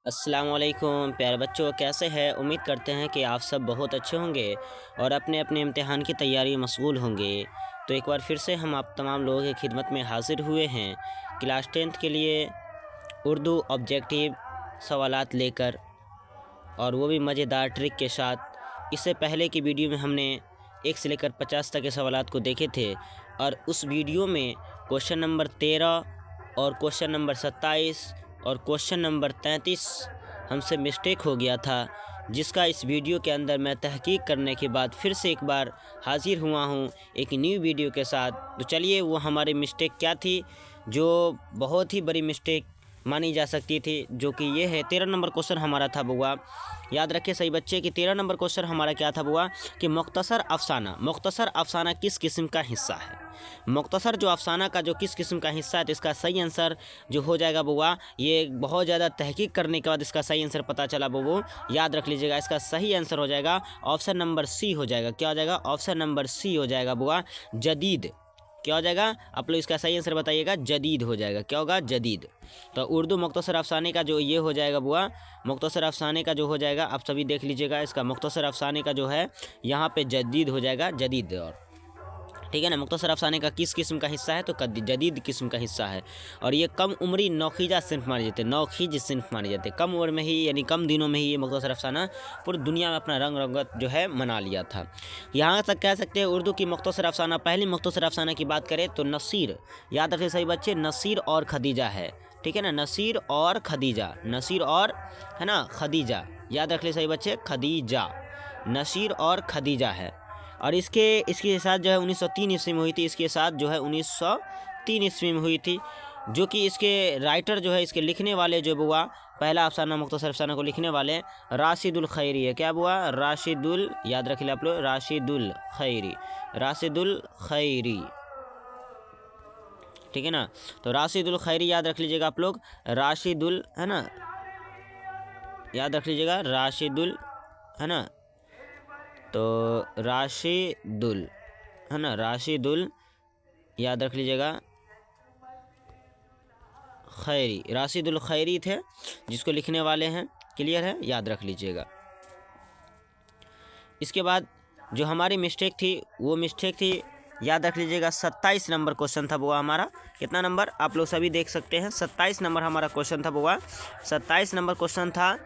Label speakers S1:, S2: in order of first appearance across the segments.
S1: अस्सलाम वालेकुम प्यारे बच्चों, कैसे हैं? उम्मीद करते हैं कि आप सब बहुत अच्छे होंगे और अपने अपने इम्तिहान की तैयारी में मशगूल होंगे। तो एक बार फिर से हम आप तमाम लोगों की खिदमत में हाजिर हुए हैं क्लास 10th के लिए उर्दू ऑब्जेक्टिव सवालात लेकर, और वो भी मज़ेदार ट्रिक के साथ। इससे पहले की वीडियो में हमने 1 से लेकर 50 तक के सवालात को देखे थे, और उस वीडियो में क्वेश्चन नंबर 13 और क्वेश्चन नंबर 27 और क्वेश्चन नंबर 33 हमसे मिस्टेक हो गया था, जिसका इस वीडियो के अंदर मैं तहकीक करने के बाद फिर से एक बार हाजिर हुआ हूँ एक न्यू वीडियो के साथ। तो चलिए, वो हमारी मिस्टेक क्या थी जो बहुत ही बड़ी मिस्टेक मानी जा सकती थी, जो कि ये है 13 नंबर क्वेश्चन हमारा था बुआ। याद रखिए सही बच्चे कि 13 नंबर क्वेश्चन हमारा क्या था बुआ कि मुख्तसर अफसाना किस किस्म का हिस्सा है। मुख्तसर जो अफसाना का जो किस किस्म का हिस्सा है, तो इसका सही आंसर जो हो जाएगा बुआ, ये बहुत ज़्यादा तहकीक करने के बाद इसका सही आंसर पता चला बुआ। याद रख लीजिएगा, इसका सही आंसर हो जाएगा ऑप्शन नंबर सी हो जाएगा। क्या हो जाएगा? ऑप्शन नंबर सी हो जाएगा बुआ, जदीद। क्या हो जाएगा? आप लोग इसका सही आंसर बताइएगा। जदीद हो जाएगा। क्या होगा? जदीद। तो उर्दू मुख्तसर अफसाने का जो ये हो जाएगा बुआ, मुख्तसर अफसाने का जो हो जाएगा, आप सभी देख लीजिएगा, इसका मुख्तसर अफसाने का जो है यहाँ पे जदीद हो जाएगा। जदीद, और ठीक है ना। मुख्तसर अफसाने का किस किस्म का हिस्सा है? तो जदीद किस्म का हिस्सा है। और ये कम उम्री नौखीजा सिंफ माने जाते हैं। नौखीज सिंफ माने जाते हैं। कम उम्र में ही, यानी कम दिनों में ही ये मुख्तसर अफसाना पूरी दुनिया में अपना रंग रंगत जो है मना लिया था। यहाँ तक कह सकते हैं उर्दू की मुख्तसर अफसाना, पहली मुख्तसर अफसाना की बात करें तो नसीर। याद रखिए सही बच्चे, नसीर और खदीजा है। ठीक है ना, नसीर और खदीजा, नसीर और है ना खदीजा। याद रख ले सही बच्चे, खदीजा, नसीर और खदीजा है। और इसके साथ जो है 1903 ईस्वी में हुई थी। इसके साथ जो है 1903 ईस्वी में हुई थी, जो कि इसके राइटर जो है, इसके लिखने वाले जो बुआ, पहला अफसाना मुख्तसर अफसाना को लिखने वाले राशिदुल खैरी है। क्या बुआ? राशिदुल, याद रख लिया आप लोग, राशिदुल खैरी, राशिदुल खैरी। ठीक है ना, तो राशिदुल खैरी याद रख लीजिएगा आप लोग, राशिदुल, है ना, याद रख लीजिएगा, राशिदुल, है ना, तो राशिदुल, है ना, राशिदुल, याद रख लीजिएगा, खैरी, राशिदुल खैरी थे जिसको लिखने वाले हैं। क्लियर है? याद रख लीजिएगा। इसके बाद जो हमारी मिस्टेक थी, वो मिस्टेक थी, याद रख लीजिएगा, 27 नंबर क्वेश्चन था बुआ हमारा। कितना नंबर? आप लोग सभी देख सकते हैं, 27 नंबर हमारा क्वेश्चन था बुआ। 27 नंबर क्वेश्चन था,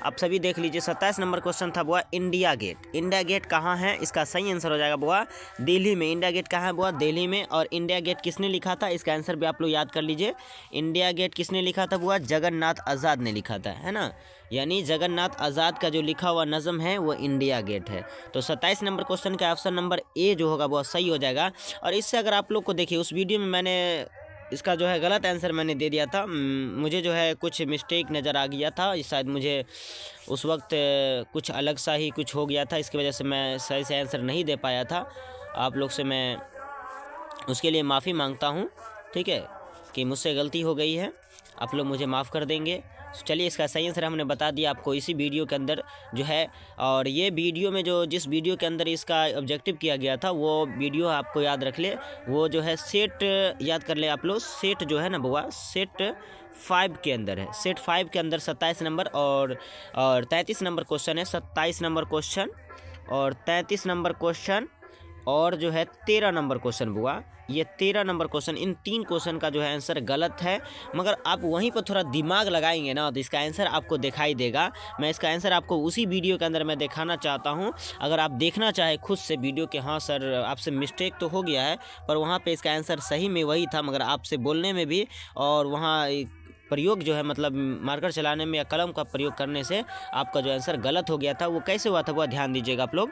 S1: आप सभी देख लीजिए। 27 नंबर क्वेश्चन था बुआ, इंडिया गेट। इंडिया गेट कहाँ है? इसका सही आंसर हो जाएगा बुआ, दिल्ली में। इंडिया गेट कहाँ है बुआ? दिल्ली में। और इंडिया गेट किसने लिखा था? इसका आंसर भी आप लोग याद कर लीजिए। इंडिया गेट किसने लिखा था बुआ? जगन्नाथ आज़ाद ने लिखा था, है ना। यानी जगन्नाथ आज़ाद का जो लिखा हुआ नज़म है वो इंडिया गेट है। तो 27 नंबर क्वेश्चन का ऑप्शन नंबर ए जो होगा वो सही हो जाएगा। और इससे अगर आप लोग को देखिए, उस वीडियो में मैंने इसका जो है गलत आंसर मैंने दे दिया था। मुझे जो है कुछ मिस्टेक नज़र आ गया था, शायद मुझे उस वक्त कुछ अलग सा ही कुछ हो गया था, इसकी वजह से मैं सही से आंसर नहीं दे पाया था। आप लोग से मैं उसके लिए माफ़ी मांगता हूँ, ठीक है, कि मुझसे गलती हो गई है, आप लोग मुझे माफ़ कर देंगे। चलिए, इसका सही आंसर हमने बता दिया आपको इसी वीडियो के अंदर जो है। और ये वीडियो में जिस वीडियो के अंदर इसका ऑब्जेक्टिव किया गया था, वो वीडियो आपको याद रख ले, वो जो है सेट, याद कर ले आप लोग, सेट जो है ना बुआ, सेट 5 के अंदर है। सेट 5 के अंदर 27 नंबर और 33 नंबर क्वेश्चन है। 27 नंबर क्वेश्चन और 33 नंबर क्वेश्चन और जो है 13 नंबर क्वेश्चन बुआ, ये 13 नंबर क्वेश्चन, इन 3 क्वेश्चन का जो है आंसर गलत है। मगर आप वहीं पर थोड़ा दिमाग लगाएंगे ना, तो इसका आंसर आपको दिखाई देगा। मैं इसका आंसर आपको उसी वीडियो के अंदर मैं दिखाना चाहता हूं। अगर आप देखना चाहे खुद से वीडियो के, हाँ सर आपसे मिस्टेक तो हो गया है, पर वहाँ पे इसका आंसर सही में वही था, मगर आपसे बोलने में भी और वहाँ प्रयोग जो है, मतलब मार्कर चलाने में या कलम का प्रयोग करने से आपका जो आंसर गलत हो गया था। वो कैसे हुआ था वो ध्यान दीजिएगा आप लोग।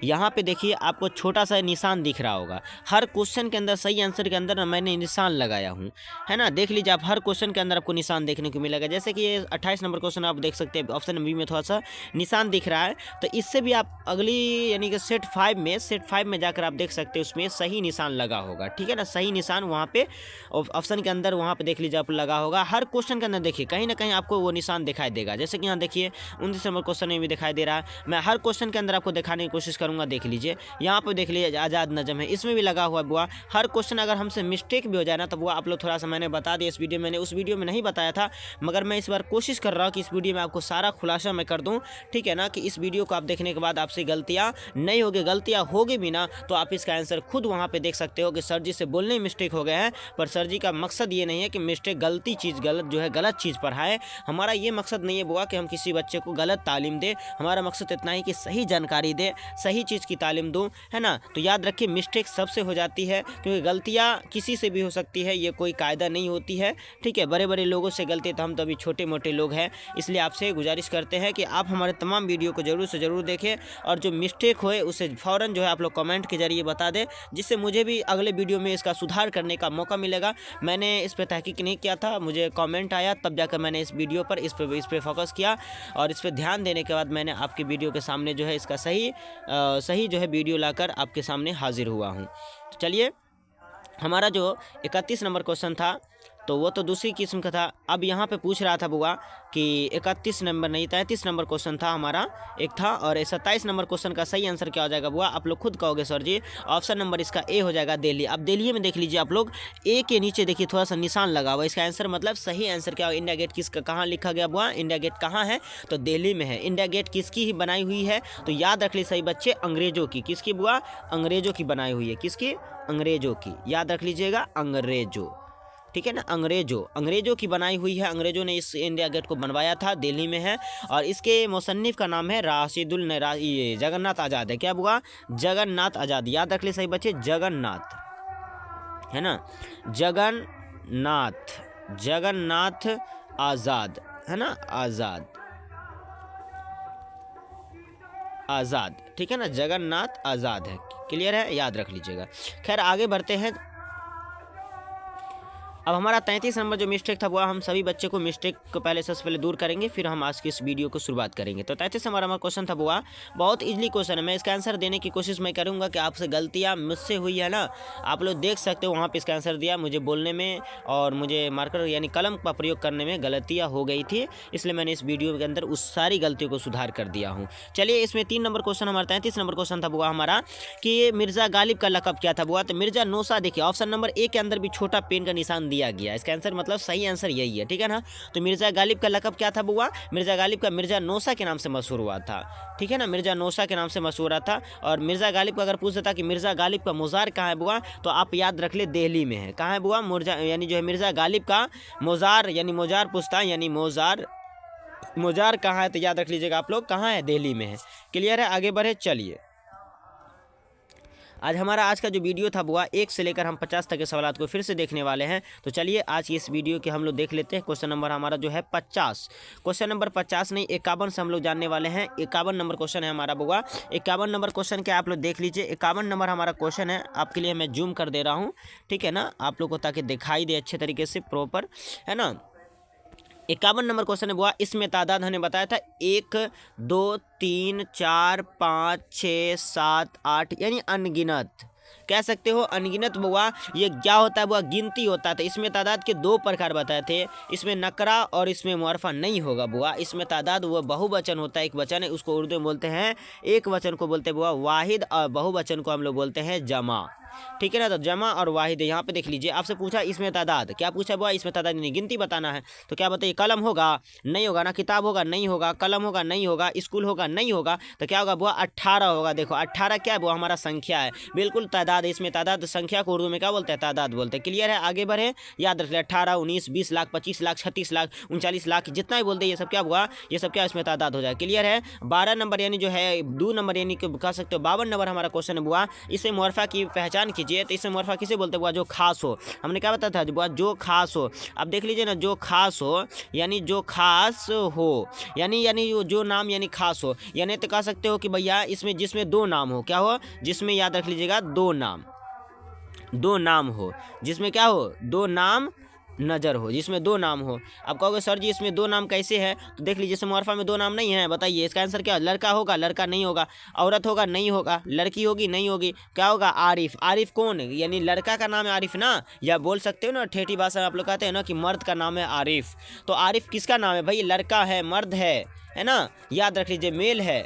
S1: यहाँ पे देखिए, आपको छोटा सा निशान दिख रहा होगा हर क्वेश्चन के अंदर, सही आंसर के अंदर ना मैंने निशान लगाया हूँ, है ना। देख लीजिए आप, हर क्वेश्चन के अंदर आपको निशान देखने को मिलेगा। जैसे कि ये 28 नंबर क्वेश्चन आप देख सकते हैं, ऑप्शन बी में थोड़ा सा निशान दिख रहा है। तो इससे भी आप अगली, यानी कि सेट 5 में जाकर आप देख सकते हैं, उसमें सही निशान लगा होगा। ठीक है ना, सही निशान वहाँ पे ऑप्शन के अंदर वहाँ पे देख लीजिए आप लगा होगा। हर क्वेश्चन के अंदर देखिए कहीं ना कहीं आपको वो निशान दिखाई देगा। जैसे कि यहाँ देखिए 29 नंबर क्वेश्चन में भी दिखाई दे रहा है। मैं हर क्वेश्चन के अंदर आपको दिखाने की कोशिश करूँगा। देख लीजिए यहाँ पर, देख लीजिए आज़ाद नजम है, इसमें भी लगा हुआ बुआ। हर क्वेश्चन अगर हमसे मिस्टेक भी हो जाए ना तो वो आप लोग थोड़ा सा मैंने बता दिया इस वीडियो में, मैंने उस वीडियो में नहीं बताया था, मगर मैं इस बार कोशिश कर रहा हूँ कि इस वीडियो में आपको सारा खुलासा मैं कर दूँ। ठीक है ना, कि इस वीडियो को आप देखने के बाद आपसे गलतियाँ नहीं होगी, गलतियाँ होगी भी ना तो आप इसका आंसर खुद वहाँ पे देख सकते हो कि सर जी से बोलने में मिस्टेक हो गए हैं। पर सर जी का मकसद ये नहीं है कि मिस्टेक गलती चीज़ गलत जो है गलत चीज़ पढ़ाए। हमारा ये मकसद नहीं है बुआ कि हम किसी बच्चे को गलत तालीम दे। हमारा मकसद इतना ही कि सही जानकारी दे, सही चीज़ की तालीम दूँ, है ना। तो याद रखिए मिस्टेक सबसे हो जाती है, क्योंकि गलतियाँ किसी से भी हो सकती है, ये कोई कायदा नहीं होती है। ठीक है, बड़े बड़े लोगों से गलती, तो हम तो अभी छोटे मोटे लोग हैं। इसलिए आपसे गुजारिश करते हैं कि आप हमारे तमाम वीडियो को ज़रूर से ज़रूर देखें, और जो मिस्टेक होए उसे फ़ौरन जो है आप लोग कमेंट के जरिए बता दें, जिससे मुझे भी अगले वीडियो में इसका सुधार करने का मौका मिलेगा। मैंने इस पर तहकीक नहीं किया था, मुझे कमेंट आया तब जाकर मैंने इस वीडियो पर इस पर फोकस किया, और इस पर ध्यान देने के बाद मैंने आपकी वीडियो के सामने जो है इसका सही जो है वीडियो लाकर आपके सामने हाजिर हुआ हूँ। तो चलिए, हमारा जो 31 नंबर क्वेश्चन था तो वो तो दूसरी किस्म का था। अब यहाँ पे पूछ रहा था बुआ कि 31 नंबर नहीं 33 नंबर क्वेश्चन था हमारा एक था, और 27 नंबर क्वेश्चन का सही आंसर क्या हो जाएगा बुआ, आप लोग खुद कहोगे सर जी। ऑप्शन नंबर इसका ए हो जाएगा, दिल्ली। अब दिल्ली में देख लीजिए आप लोग, ए के नीचे देखिए थोड़ा सा निशान लगा हुआ, इसका आंसर मतलब सही आंसर क्या हो। इंडिया गेट किसका कहाँ लिखा गया बुआ, इंडिया गेट कहाँ है तो दिल्ली में है। इंडिया गेट किसकी ही बनाई हुई है तो याद रख ली सही बच्चे, अंग्रेजों की। किसकी बुआ, अंग्रेजों की बनाई हुई है। किसकी, अंग्रेजों की, याद रख लीजिएगा, अंग्रेजों। ठीक है ना, अंग्रेजों की बनाई हुई है। अंग्रेजों ने इस इंडिया गेट को बनवाया था, दिल्ली में है। और इसके मुसन्निफ का नाम है ये जगन्नाथ आज़ाद है। क्या बुआ, जगन्नाथ आज़ाद, याद रख ले सही बच्चे, जगन्नाथ, है ना, जगन्नाथ आज़ाद, है ना, आज़ाद, ठीक है ना, जगन्नाथ आज़ाद है। क्लियर है, याद रख लीजिएगा। खैर आगे बढ़ते हैं। अब हमारा 33 नंबर जो मिस्टेक था वो हम सभी बच्चे को मिस्टेक को सबसे पहले दूर करेंगे, फिर हम आज की इस वीडियो को शुरुआत करेंगे। तो 33 नंबर हमारा क्वेश्चन था बुआ, बहुत इजीली क्वेश्चन है। मैं इसका आंसर देने की कोशिश मैं करूंगा कि आपसे गलतियां मुझसे हुई है ना, आप लोग देख सकते हो वहाँ पे इसका आंसर दिया। मुझे बोलने में और मुझे मार्कर यानी कलम का प्रयोग करने में गलतियाँ हो गई थी, इसलिए मैंने इस वीडियो के अंदर उस सारी गलतियों को सुधार कर दिया हूँ। चलिए, इसमें 3 नंबर क्वेश्चन हमारा 33 नंबर क्वेश्चन था बुआ हमारा कि मिर्ज़ा गालिब का लक़ब क्या था बुआ, तो मिर्ज़ा नौसा। देखिए ऑप्शन नंबर ए के अंदर भी छोटा पेन का निशान दिया गया, इसका आंसर मतलब सही आंसर यही है। ठीक है ना, तो मिर्ज़ा गालिब का लक़ब क्या था बुआ, मिर्ज़ा गालिब का मिर्ज़ा नौसा के नाम से मशहूर हुआ था। ठीक है ना, मिर्ज़ा नौसा के नाम से मशहूर हुआ था। और मिर्ज़ा गालिब का अगर पूछ देता कि मिर्ज़ा गालिब का मज़ार कहाँ है बुआ, तो आप याद रख ले दिल्ली में है। कहाँ है बुआ, मिर्ज़ा यानी जो है मिर्ज़ा गालिब का मज़ार, यानी मज़ार पूछता है, यानी मज़ार कहाँ है तो याद रख लीजिएगा आप लोग, कहाँ है, दिल्ली में है। क्लियर है, आगे बढ़े। चलिए, आज हमारा आज का जो वीडियो था बुआ 1 से लेकर हम 50 तक के सवालों को फिर से देखने वाले हैं। तो चलिए आज की इस वीडियो के हम लोग देख लेते हैं। क्वेश्चन नंबर हमारा जो है 50, क्वेश्चन नंबर 50 नहीं 51 से हम लोग जानने वाले हैं। 51 नंबर क्वेश्चन है हमारा बुआ। 51 नंबर क्वेश्चन क्या आप लोग देख लीजिए। 51 नंबर हमारा क्वेश्चन है, आपके लिए मैं जूम कर दे रहा हूँ, ठीक है ना, आप लोग को ताकि दिखाई दे अच्छे तरीके से प्रॉपर, है ना। 51 नंबर क्वेश्चन है बुआ, इसमें तादाद हमने बताया था 1 2 3 4 5 6 7 8 यानी अनगिनत कह सकते हो, अनगिनत बुआ। ये क्या होता है बुआ, गिनती होता है। तो इसमें तादाद के 2 प्रकार बताए थे, इसमें नकरा और इसमें मुअर्रफा नहीं होगा बुआ। इसमें तादाद वो बहुवचन होता है, एक वचन है, उसको उर्दू में बोलते हैं, एक वचन को बोलते हैं बुआ वाहिद, और बहुवचन को हम लोग बोलते हैं जमा। ठीक है ना, तो जमा और वाहिद। यहाँ पे देख लीजिए, आपसे पूछा इसमें तादाद, क्या पूछा बुआ, इसमें तादाद नहीं गिनती बताना है। तो क्या बताइए, कलम होगा नहीं होगा ना, किताब होगा नहीं होगा, कलम होगा नहीं होगा, स्कूल होगा नहीं होगा, तो क्या होगा बुआ 18 होगा। देखो 18 क्या है बुआ, हमारा संख्या है, बिल्कुल तादाद। इसमें तादाद संख्या को उर्दू में क्या बोलते हैं, तादाद बोलते हैं। क्लियर है, आगे बढ़े, याद रख ले 18 19 20 लाख 25 लाख 36 लाख 39 लाख जितना भी बोलते हैं, ये सब क्या बुआ, ये सब क्या इसमें तादाद हो जाए। क्लियर है। 12 नंबर यानी जो है 2 नंबर यानी कि कह सकते हो 52 नंबर हमारा क्वेश्चन है बुआ। इसे मुअर्रफा की पहचान कीजिए। तो इसे मुअर्रफा किसे बोलते हैं बुआ, जो खास हो। हमने क्या बताया था बुआ, जो खास हो। अब देख लीजिए ना, जो खास हो यानी जो खास हो, यानी जो नाम यानी खास हो, यानी तो कह सकते हो कि भैया इसमें जिसमें 2 नाम हो, क्या हो, जिसमें याद रख लीजिएगा 2 नाम हो, जिसमें क्या हो, 2 नाम नज़र हो, जिसमें दो नाम हो। अब कहोगे सर जी इसमें दो नाम कैसे है, तो देख लीजिए समोरफा में दो नाम नहीं है, बताइए इसका आंसर क्या? लड़का होगा, लड़का नहीं होगा, औरत होगा, नहीं होगा, लड़की होगी, नहीं होगी, क्या होगा? आरिफ। आरिफ कौन? यानी लड़का का नाम है आरिफ ना, या बोल सकते हो ना ठेठी भाषा में आप लोग कहते हैं ना कि मर्द का नाम है आरिफ। तो आरिफ किसका नाम है भाई? लड़का है, मर्द है ना, याद रख लीजिए, मेल है।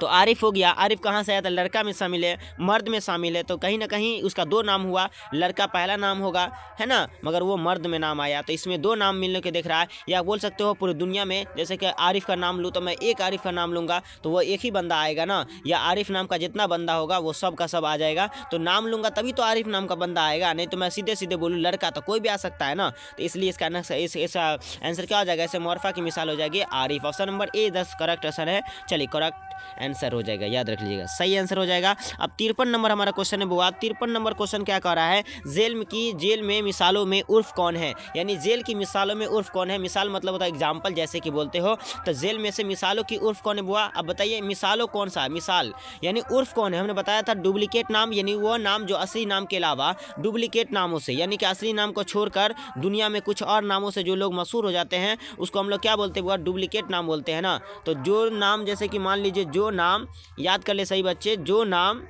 S1: तो आरिफ हो गया। आरिफ कहाँ से आया था? लड़का में शामिल है, मर्द में शामिल है, तो कहीं ना कहीं उसका दो नाम हुआ। लड़का पहला नाम होगा, है ना, मगर वो मर्द में नाम आया, तो इसमें दो नाम मिलने के दिख रहा है। या बोल सकते हो पूरी दुनिया में, जैसे कि आरिफ का नाम लूँ तो मैं एक आरिफ का नाम लूँगा तो वो एक ही बंदा आएगा ना, या आरिफ नाम का जितना बंदा होगा वो सब का सब आ जाएगा। तो नाम लूँगा तभी तो आरिफ नाम का बंदा आएगा, नहीं तो मैं सीधे सीधे बोलूँ लड़का तो कोई भी आ सकता है ना। तो इसलिए इसका इसका आंसर क्या हो जाएगा? ऐसे मोरफा की मिसाल हो जाएगी Arif. Option number A 10 correct answer है। चलिए करेक्ट आंसर हो जाएगा, याद रख लीजिएगा, सही आंसर हो जाएगा। अब 53 नंबर हमारा क्वेश्चन है बुआ। 53 नंबर क्वेश्चन क्या कह रहा है? जेल में मिसालों में उर्फ कौन है? यानी जेल की मिसालों में उर्फ कौन है? मिसाल मतलब होता है एग्जाम्पल, जैसे कि बोलते हो, तो जेल में से मिसालों की उर्फ कौन है बुआ? अब बताइए मिसालों कौन सा? मिसाल यानी उर्फ कौन है? हमने बताया था डुप्लीकेट नाम, यानी वो नाम जो असली नाम के अलावा डुप्लीकेट नामों से, यानी कि असली नाम को छोड़कर दुनिया में कुछ और नामों से जो लोग मशहूर हो जाते हैं उसको हम लोग क्या बोलते हैं बुआ? डुप्लीकेट नाम बोलते हैं ना। तो जो नाम, जैसे कि मान लीजिए जो नाम, याद कर ले सही बच्चे, जो नाम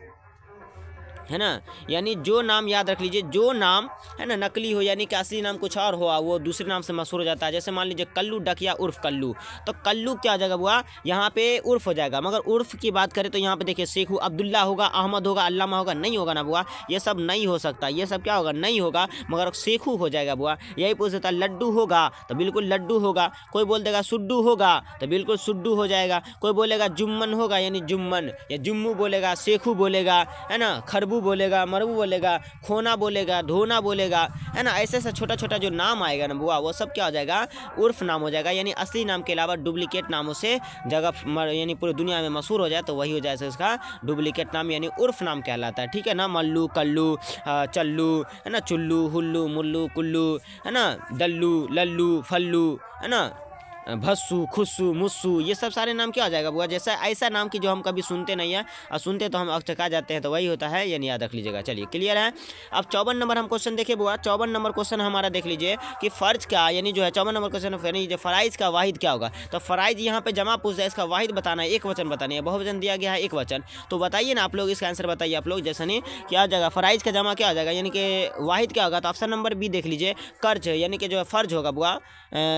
S1: है ना, यानी जो नाम, याद रख लीजिए, जो नाम है ना नकली हो, यानी कि असली नाम कुछ और हो, वो दूसरे नाम से मशहूर हो जाता है। जैसे मान लीजिए कल्लू डकिया उर्फ कल्लू, तो कल्लू क्या हो जाएगा बुआ? यहाँ पे उर्फ हो जाएगा। मगर उर्फ की बात करें तो यहाँ पे देखिए शेखू, अब्दुल्ला होगा, अहमद होगा, अल्लामा होगा, नहीं होगा ना बुआ, ये सब नहीं हो सकता, ये सब क्या होगा? नहीं होगा, मगर शेखू हो जाएगा बुआ। यही पूछ सकता है लड्डू होगा तो बिल्कुल लड्डू होगा, कोई बोल देगा सुड्डू होगा तो बिल्कुल सुड्डू हो जाएगा, कोई बोलेगा जुम्मन होगा यानी जुम्मन, या जुम्मू बोलेगा, शेखू बोलेगा, है ना, खरबू बोलेगा, मरबू बोलेगा, खोना बोलेगा, धोना बोलेगा, है ना। ऐसे ऐसा छोटा छोटा जो नाम आएगा ना बुआ, वो सब क्या हो जाएगा? उर्फ नाम हो जाएगा। यानी असली नाम के अलावा डुप्लीकेट नामों से जगह यानी पूरी दुनिया में मशहूर हो जाए तो वही हो जाएगा इसका डुप्लीकेट नाम, यानी उर्फ नाम कहलाता है। ठीक है ना, मल्लू, कल्लू, चल्लू, है ना, चुल्लू, हुल्लू, मुल्लू, कुल्लू, है ना, दल्लू, लल्लू, फल्लू, है ना, भस्सू, खुस्सू, मुस्सू, ये सब सारे नाम क्या हो जाएगा बुआ? जैसा ऐसा नाम की जो हम कभी सुनते नहीं है, और सुनते तो हम अचका जाते हैं, तो वही होता है, यानी याद रख लीजिएगा। चलिए क्लियर है। अब 54 नंबर हम क्वेश्चन देखिए बुआ। 54 नंबर क्वेश्चन हमारा देख लीजिए कि फर्ज का, यानी जो है 54 नंबर क्वेश्चन यानी जो फराइज का वाहिद क्या होगा? तो फराइज यहाँ पे जमा पूछ है, इसका वाहिद बताना है, एक वचन बताना है, बहुवचन दिया गया है एक वचन, तो बताइए ना आप लोग, इसका आंसर बताइए आप लोग। जैसे नहीं क्या हो जाएगा? फराइज का जमा क्या हो जाएगा, यानी कि वाहिद क्या होगा? तो ऑप्शन नंबर बी देख लीजिए, कर्ज, यानी कि जो है फर्ज होगा बुआ।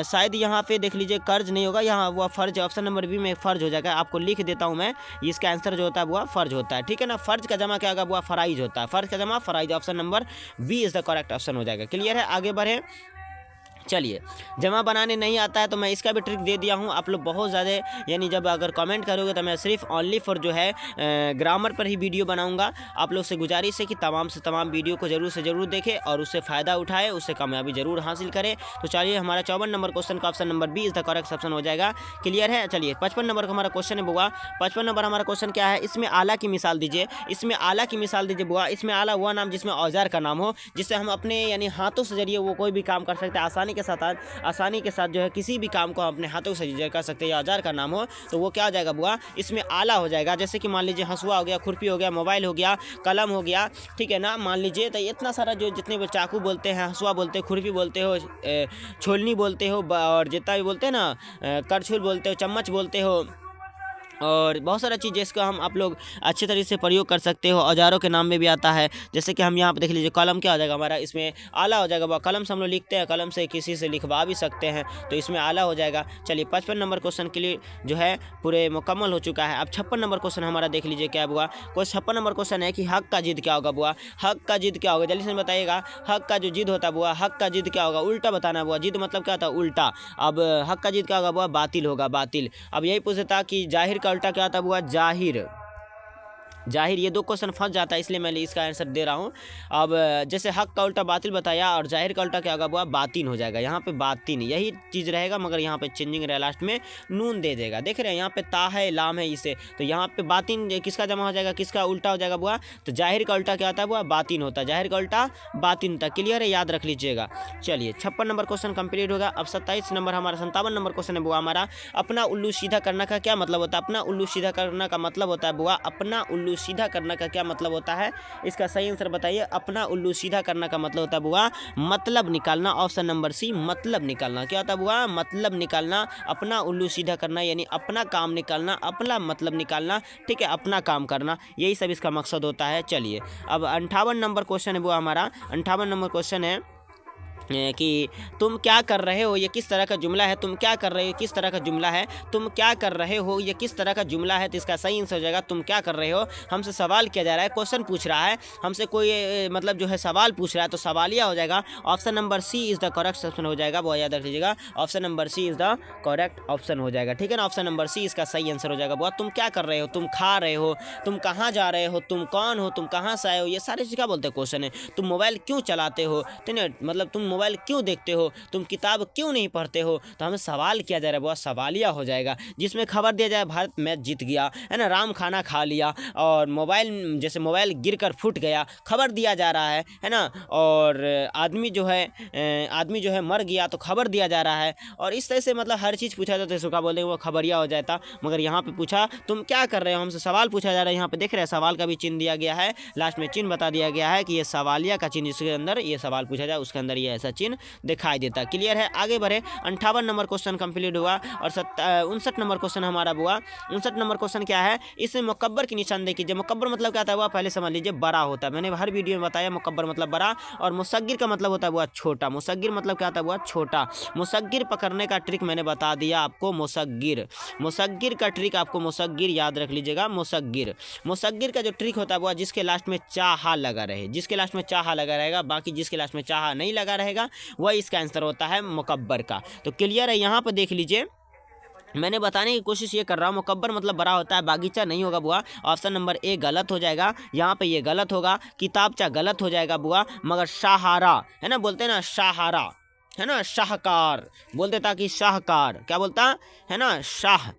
S1: शायद यहाँ पे देख लीजिए कर्ज नहीं होगा, यहाँ वो फर्ज, ऑप्शन नंबर बी में फर्ज हो जाएगा। आपको लिख देता हूँ मैं, इसका आंसर जो होता है वो फर्ज होता है। ठीक है ना, फर्ज का जमा क्या होगा वो? फराइज होता है। फर्ज का जमा फराइज, option number B is the correct option हो जाएगा। क्लियर है, आगे बढ़े। चलिए, जमा बनाने नहीं आता है तो मैं इसका भी ट्रिक दे दिया हूँ। आप लोग बहुत ज़्यादा, यानी जब अगर कमेंट करोगे तो मैं सिर्फ ओनली फॉर जो है ग्रामर पर ही वीडियो बनाऊँगा। आप लोग से गुजारिश है कि तमाम से तमाम वीडियो को ज़रूर से ज़रूर देखें और उससे फ़ायदा उठाएं, उससे कामयाबी ज़रूर हासिल करें। तो चलिए, हमारा 54 नंबर क्वेश्चन का option number B is the correct option हो जाएगा। क्लियर है। चलिए 55 नंबर का हमारा क्वेश्चन है बुआ। 55 नंबर हमारा क्वेश्चन क्या है? इसमें आला की मिसाल दीजिए। इसमें आला की मिसाल दीजिए बुआ। इसमें आला हुआ नाम जिसमें औजार का नाम हो, जिससे हम अपने यानी हाथों से जरिए वो कोई भी काम कर सकते हैं आसानी के साथ जो है किसी भी काम को हम अपने हाथों से कर सकते हैं, या औजार का नाम हो तो वो क्या हो जाएगा बुआ? इसमें आला हो जाएगा। जैसे कि मान लीजिए हंसुआ हो गया, खुरपी हो गया, मोबाइल हो गया, कलम हो गया, ठीक है ना, मान लीजिए। तो इतना सारा जो जितने भी चाकू बोलते हैं, हंसुआ बोलते हैं, खुरपी बोलते हो, छोलनी बोलते हो, और जितना भी बोलते हैं ना, करछुल बोलते हो, चम्मच बोलते हो, और बहुत सारा चीज़ जिसका हम आप लोग अच्छे तरीके से प्रयोग कर सकते हो, औजारों के नाम में भी आता है। जैसे कि हम यहाँ पे देख लीजिए, कलम क्या हो जाएगा हमारा? इसमें आला हो जाएगा। कलम से हम लोग लिखते हैं, कलम से किसी से लिखवा भी सकते हैं, तो इसमें आला हो जाएगा। चलिए 55 नंबर क्वेश्चन के लिए जो है पूरे मुकम्मल हो चुका है। अब 56 नंबर क्वेश्चन हमारा देख लीजिए क्या हुआ। कोई 56 नंबर क्वेश्चन है कि हक का जिद क्या होगा बुआ? हक का जिद क्या होगा? जल्दी से बताइएगा। हक का जो जिद होता है बुआ, हक का जिद क्या होगा? उल्टा बताना बुआ। जिद मतलब क्या होता है? उल्टा। अब हक का जिद क्या होगा बुआ? बातिल होगा, बातिल। अब यही पूछता कि जाहिर का उल्टा क्या होता है बुआ? जाहिर। ये दो क्वेश्चन फंस जाता है, इसलिए मैं इसका आंसर दे रहा हूँ। अब जैसे हक का उल्टा बातिल बताया, और जाहिर का उल्टा क्या होगा बुआ? बातिन हो जाएगा। यहाँ पे बातिन यही चीज़ रहेगा, मगर यहाँ पे चेंजिंग रहेगा, लास्ट में नून दे देगा। देख रहे हैं यहाँ पे ता है, लाम है, इसे तो यहाँ पे बातिन किसका जमा हो जाएगा, किसका उल्टा हो जाएगा बुआ? तो जाहिर का उल्टा क्या होता है बुआ? बातिन होता है। जाहिर का उल्टा बातिन होता है। क्लियर है, याद रख लीजिएगा। चलिए 56 नंबर क्वेश्चन कंप्लीट होगा। अब 57 नंबर क्वेश्चन है बुआ हमारा, अपना उल्लू सीधा करना का क्या मतलब होता है? अपना उल्लू सीधा करना का मतलब होता है बुआ, अपना उल्लू सीधा करना का क्या मतलब होता है? इसका सही आंसर बताइए। अपना उल्लू सीधा करना का मतलब होता है बुआ मतलब निकालना। ऑप्शन नंबर सी, मतलब निकालना। क्या होता है बुआ? मतलब निकालना। अपना उल्लू सीधा करना यानी अपना काम निकालना, अपना मतलब निकालना, ठीक है, अपना काम करना, यही सब इसका मकसद होता है। चलिए अब 58 नंबर क्वेश्चन है बुआ हमारा। 58 नंबर क्वेश्चन है कि तुम क्या कर रहे हो, ये किस तरह का जुमला है? तुम क्या कर रहे हो किस तरह का जुमला है? तुम क्या कर रहे हो ये किस तरह का जुमला है? तो इसका सही आंसर हो जाएगा तुम क्या कर रहे हो। हमसे सवाल किया जा रहा है, क्वेश्चन पूछ रहा है हमसे, कोई मतलब जो है सवाल पूछ रहा है, तो सवालिया हो जाएगा। Option number C is the correct option हो जाएगा। वो याद रख लीजिएगा, option number C is the correct option हो जाएगा, ठीक है ना। ऑप्शन नंबर सी इसका सही आंसर हो जाएगा। बुआ तुम क्या कर रहे हो, तुम खा रहे हो, तुम कहाँ जा रहे हो, तुम कौन हो, तुम कहाँ से आए हो, ये सारी चीज़ क्या बोलते हैं क्वेश्चन है। तुम मोबाइल क्यों चलाते हो, मतलब तुम मोबाइल क्यों देखते हो, तुम किताब क्यों नहीं पढ़ते हो। तो हमें सवाल किया जा रहा है, बहुत सवालिया हो जाएगा, जिसमें खबर दिया जाए भारत मैच जीत गया है ना, राम खाना खा लिया, और मोबाइल जैसे मोबाइल गिरकर फूट गया, खबर दिया जा रहा है ना, और आदमी जो है मर गया तो खबर दिया जा रहा है, और इस तरह से मतलब हर चीज़ पूछा जाता है, इसको क्या बोलते हैं वो खबरिया हो जाता। मगर यहाँ पे पूछा तुम क्या कर रहे हो, हमसे सवाल पूछा जा रहा है। यहाँ पे देख रहे हैं सवाल का भी चिन्ह दिया गया है, लास्ट में चिन्ह बता दिया गया है कि ये सवालिया का चिन्ह, जिसके अंदर ये सवाल पूछा जाए उसके अंदर ये ऐसा चिन्ह दिखाई देता। क्लियर है, आगे बढ़े। 58 नंबर क्वेश्चन कंप्लीट हुआ और 59 नंबर क्वेश्चन हमारा हुआ। 59 नंबर क्वेश्चन क्या है, इसमें मुकब्बर की निशानदेही कीजिए। मुकब्बर मतलब क्या था, पहले समझ लीजिए, बड़ा होता है। मैंने हर वीडियो में बताया मुकब्बर मतलब बड़ा, और मुसग्गिर का मतलब होता है छोटा। मुसग्गिर मतलब क्या होता है छोटा। मुसग्गिर पकड़ने का ट्रिक मैंने बता दिया आपको। मुसग्गिर का ट्रिक आपको मुसग्गिर याद रख लीजिएगा। मुसग्गिर का जो ट्रिक होता है जिसके लास्ट में चाहा लगा रहे, जिसके लास्ट में चाहा लगा रहेगा, बाकी जिसके लास्ट में चाहा नहीं लगा रहेगा वही इसका आंसर होता है मुकब्बर का। तो क्लियर है, यहाँ पर देख लीजिए, मैंने बताने की कोशिश ये कर रहा हूँ, मुकब्बर मतलब बड़ा होता है, बागीचा नहीं होगा बुआ। ऑप्शन नंबर ए गलत हो जाएगा, यहाँ पे ये गलत होगा। किताबचा गलत हो जाएगा बुआ, मगर शाहरा है ना, बोलते हैं ना शाहरा है ना, शाहकार बोलते, ताकि शाहकार क्या बोलता है ना, शाहकार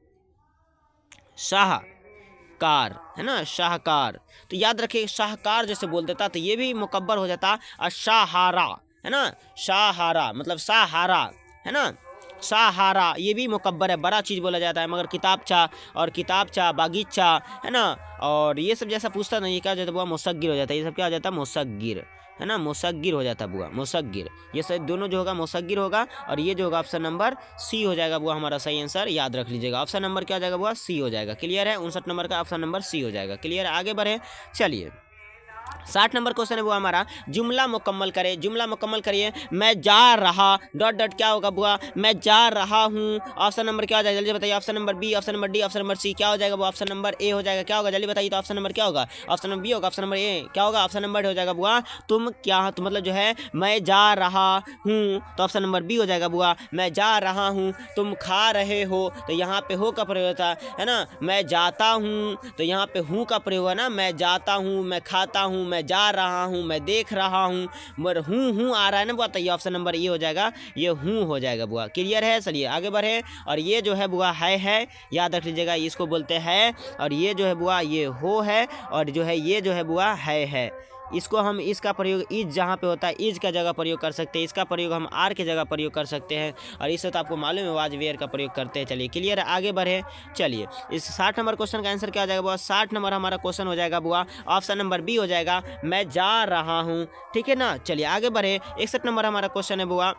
S1: है ना, शाहकार। तो याद रखिए शाहकार जैसे बोल देता तो ये भी मुकब्बर हो जाता। और शाहरा है ना, शाहरा मतलब सहारा है ना, सहारा ये भी मुकब्बर है, बड़ा चीज़ बोला जाता है। मगर किताबचा बागीचा है ना, और ये सब जैसा पूछता नहीं, ये क्या हो जाता है बुआ, मुसग्गिर हो जाता है। ये सब क्या हो जाता है, मुसग्गिर है ना, मुसग्गिर हो जाता है बुआ, मुसग्गिर। ये सब दोनों जो होगा मुसग्गिर होगा, और ये जो होगा ऑप्शन नंबर सी हो जाएगा बुआ हमारा सही आंसर। याद रख लीजिएगा, ऑप्शन नंबर क्या हो जाएगा बुआ, सी हो जाएगा। क्लियर है, 59 नंबर का ऑप्शन नंबर सी हो जाएगा। क्लियर है, आगे बढ़े। चलिए 60 नंबर क्वेश्चन है वो हमारा, जुमला मुकम्मल करे। जुमला मुकम्मल करिए। मैं जा रहा डॉट डॉट क्या होगा बुआ, मैं जा रहा हूँ। ऑप्शन नंबर क्या हो जाएगा जल्दी बताइए। Option number B, option number D, option number C, क्या हो जाएगा बुआ, ऑप्शन नंबर ए हो जाएगा। क्या होगा जल्दी बताइए, तो ऑप्शन नंबर क्या होगा, ऑप्शन नंबर बी होगा। ऑप्शन नंबर ए क्या होगा, ऑप्शन नंबर हो जाएगा बुआ तुम क्या, तो मतलब जो है मैं जा रहा हूँ, तो ऑप्शन नंबर बी हो जाएगा बुआ मैं जा रहा हूँ। तुम खा रहे हो, तो यहाँ पे हो का प्रयोग होता है ना। मैं जाता हूँ, तो यहाँ पे हूँ का प्रयोग है ना। मैं जाता हूँ, मैं खाता हूँ, मैं जा रहा हूँ, मैं देख रहा हूँ, मगर हूँ आ रहा है ना बुआ, तो ये ऑप्शन नंबर ये हो जाएगा, ये हूँ हो जाएगा बुआ। क्लियर है, चलिए आगे बढ़े। और ये जो है बुआ है, याद रख लीजिएगा, इसको बोलते हैं। और ये जो है बुआ ये हो है, और जो है ये जो है बुआ है। इसको हम इसका प्रयोग इज जहाँ पे होता है इज का जगह प्रयोग कर सकते हैं, इसका प्रयोग हम आर के जगह प्रयोग कर सकते हैं, और इससे तो आपको मालूम है वाज वेयर का प्रयोग करते हैं। चलिए क्लियर है, आगे बढ़े। चलिए इस 60 नंबर क्वेश्चन का आंसर क्या हो जाएगा बुआ, 60 नंबर हमारा क्वेश्चन हो जाएगा बुआ ऑप्शन नंबर बी हो जाएगा, मैं जा रहा हूँ। ठीक है ना, चलिए आगे बढ़े। 61 नंबर हमारा क्वेश्चन है बुआ,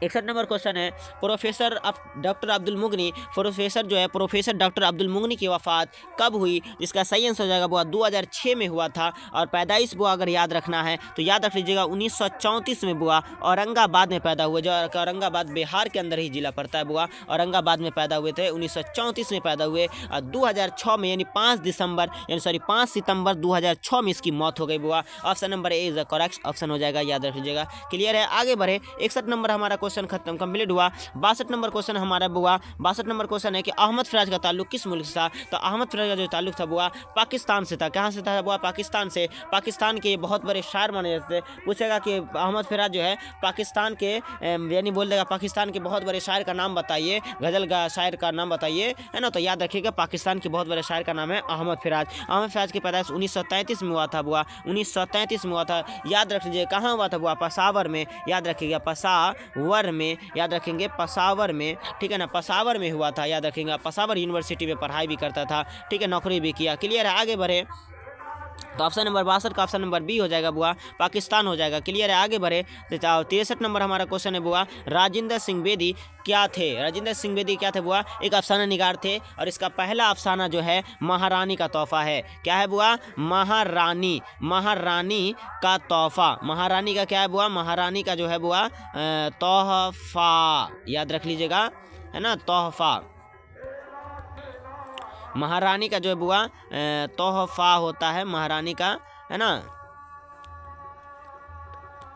S1: 61 नंबर क्वेश्चन है, प्रोफेसर डॉक्टर अब्दुल मुगनी, प्रोफेसर डॉक्टर अब्दुल मुगनी की वफ़ात कब हुई। जिसका सही आंसर हो जाएगा बुआ 2006 में हुआ था। और पैदाइश बुआ अगर याद रखना है तो याद रख लीजिएगा 1934 में बुआ औरंगाबाद में पैदा हुए, जो औरंगाबाद बिहार के अंदर ही जिला पड़ता है बुआ। औरंगाबाद में पैदा हुए थे, 1934 में पैदा हुए, और 2006 में यानी 5 सितंबर 2006 में इसकी मौत हो गई बुआ। Option number A is the correct option हो जाएगा, याद रख लीजिएगा। क्लियर है, आगे बढ़े। 61 नंबर हमारा क्वेश्चन खत्म कंप्लीट हुआ। 62 नंबर क्वेश्चन हमारा बुआ, 62 नंबर क्वेश्चन है कि अहमद फराज का ताल्लुक किस मुल्क से था। तो अहमद फराज का जो ताल्लुक था बुआ पाकिस्तान से था। कहाँ से था बुआ, पाकिस्तान से। पाकिस्तान के बहुत बड़े शायर माने जाते थे। पूछेगा कि अहमद फराज जो है पाकिस्तान के यानी बोल देगा पाकिस्तान के बहुत बड़े शायर का नाम बताइए, गजल का शायर का नाम बताइए, है ना। तो याद रखिएगा पाकिस्तान के बहुत बड़े शायर का नाम है अहमद फराज। अहमद फराज की पैदाइश 1933 में हुआ था बुआ, 1933 में हुआ था। याद रख लीजिए कहाँ हुआ था बुआ, पेशावर में। याद रखिएगा पेशावर पसावर में, याद रखेंगे पसावर में, ठीक है ना, पसावर में हुआ था, याद रखेंगे, पसावर यूनिवर्सिटी में पढ़ाई भी करता था, ठीक है, नौकरी भी किया। क्लियर है, आगे बढ़े। तो ऑप्शन नंबर 62 का ऑप्शन नंबर बी हो जाएगा बुआ, पाकिस्तान हो जाएगा। क्लियर है, आगे बढ़े। 63 नंबर हमारा क्वेश्चन है बुआ, राजेंद्र सिंह बेदी क्या थे? राजेंद्र सिंह बेदी क्या थे बुआ? एक अफसाना निगार थे और इसका पहला अफसाना जो है महारानी का तोहफा है। क्या है बुआ? महारानी, महारानी का तोहफा। महारानी का क्या है बुआ? महारानी का जो है बुआ तोहफा, याद रख लीजिएगा, है ना, तोहफा। महारानी का जो है बुआ तोहफा होता है, महारानी का, है ना,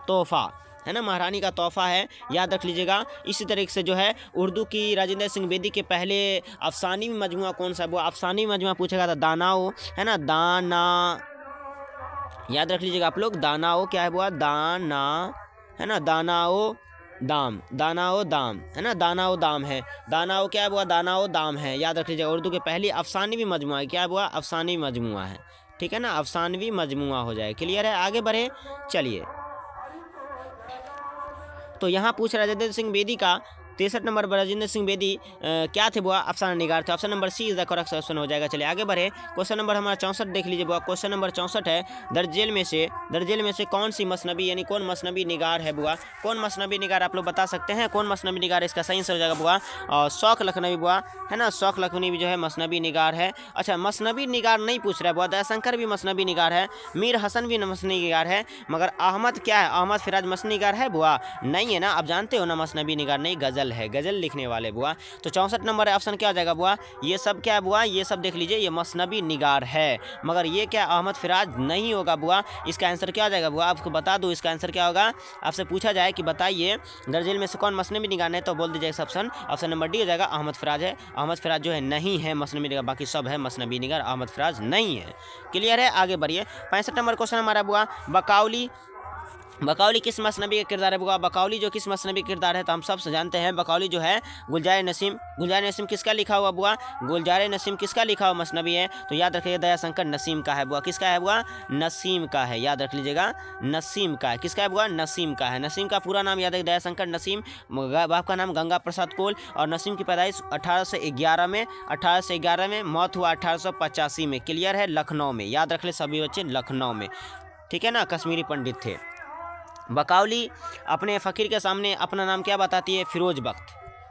S1: तोहफा, है ना, महारानी का तोहफा है, याद रख लीजिएगा। इसी तरीके से जो है उर्दू की राजेंद्र सिंह बेदी के पहले अफसानी मजमुआ कौन सा है? वो अफसानी मजमुआ पूछेगा था दानाओ, है ना, दाना, याद रख लीजिएगा आप लोग, दानाओ क्या है बुआ? दाना, है ना, दानाओ दाम, दानाओ दाम, है ना, दानाओ दाम है। दानाओ क्या है बुआ? दानाओ दाम है, याद रख लीजिएगा। उर्दू के पहली अफसानवी मजमुआ है, क्या है बुआ? अफसानी मजमुआ है, ठीक है ना, अफसानवी मजमुआ हो जाए। क्लियर है, आगे बढ़े। चलिए, तो यहाँ पूछ रहा है राजेंद्र सिंह बेदी का 63 नंबर पर राजेंद्र सिंह बेदी क्या थे बुआ? अफसाना निगार थे। Option number C is the correct option हो जाएगा। चलिए आगे बढ़े। क्वेश्चन नंबर हमारा 64 देख लीजिए बुआ। क्वेश्चन नंबर 64 है, दर्जेल में से कौन सी मसनबी, यानी कौन मसनबी निगार है बुआ? कौन मसनबी निगार आप लोग बता सकते हैं? कौन मसनबी निगार? इसका सही आंसर हो जाएगा बुआ और शौक लखनवी बुआ, है ना, शौक लखनवी जो है मसनबी निगार है। अच्छा, मसनबी निगार नहीं पूछ रहा है बुआ, दयाशंकर भी मसनबी निगार है, मीर हसन भी मसनबी निगार है, मगर अहमद क्या है? अहमद फिराज मसनबी निगार है बुआ? नहीं है ना, आप जानते हो ना, मसनबी निगार नहीं, गजल है, गजल लिखने वाले बुआ। तो 64 नंबर ऑप्शन क्या हो जाएगा बुआ? ये सब क्या है बुआ? ये सब देख लीजिए, ये मसनबी निगार है, मगर ये क्या अहमद फिराज नहीं होगा बुआ। इसका आंसर क्या हो जाएगा बुआ? आपको बता दूं इसका आंसर क्या होगा। आपसे पूछा जाए कि बताइए दर्जेल में से कौन मसनबी निगार है, तो बोल दीजिए ऑप्शन नंबर डी हो जाएगा, अहमद फिराज है। अहमद फिराज जो है नहीं है मसनबी निगार, बाकी सब है मसनबी निगार, अहमद फिराज नहीं है। क्लियर है, आगे बढ़िए। 65 नंबर क्वेश्चन हमारा बुआ, बकौली किस मसनबी का किरदार है बुआ? बकौली जो किस मसनबी का किरदार है, तो हम सब जानते हैं बकौली जो है गुलजार नसीम किसका लिखा हुआ बुआ? गुलजार नसीम किसका लिखा हुआ मसनबी है? तो याद रखिएगा दयाशंकर नसीम का है बुआ। किसका है बुआ? नसीम का है, याद रख लीजिएगा, नसीम का है। किसका है बुआ? नसीम का है। नसीम का पूरा नाम याद है दयाशंकर नसीम, बाप का नाम गंगा प्रसाद कोल, और नसीम की पैदाइश 1811 में, मौत हुआ 1885 में। क्लियर है, लखनऊ में, याद रख ले सभी बच्चे, लखनऊ में, ठीक है ना, कश्मीरी पंडित थे। बकौली अपने फ़कीर के सामने अपना नाम क्या बताती है? फिरोज बख्त,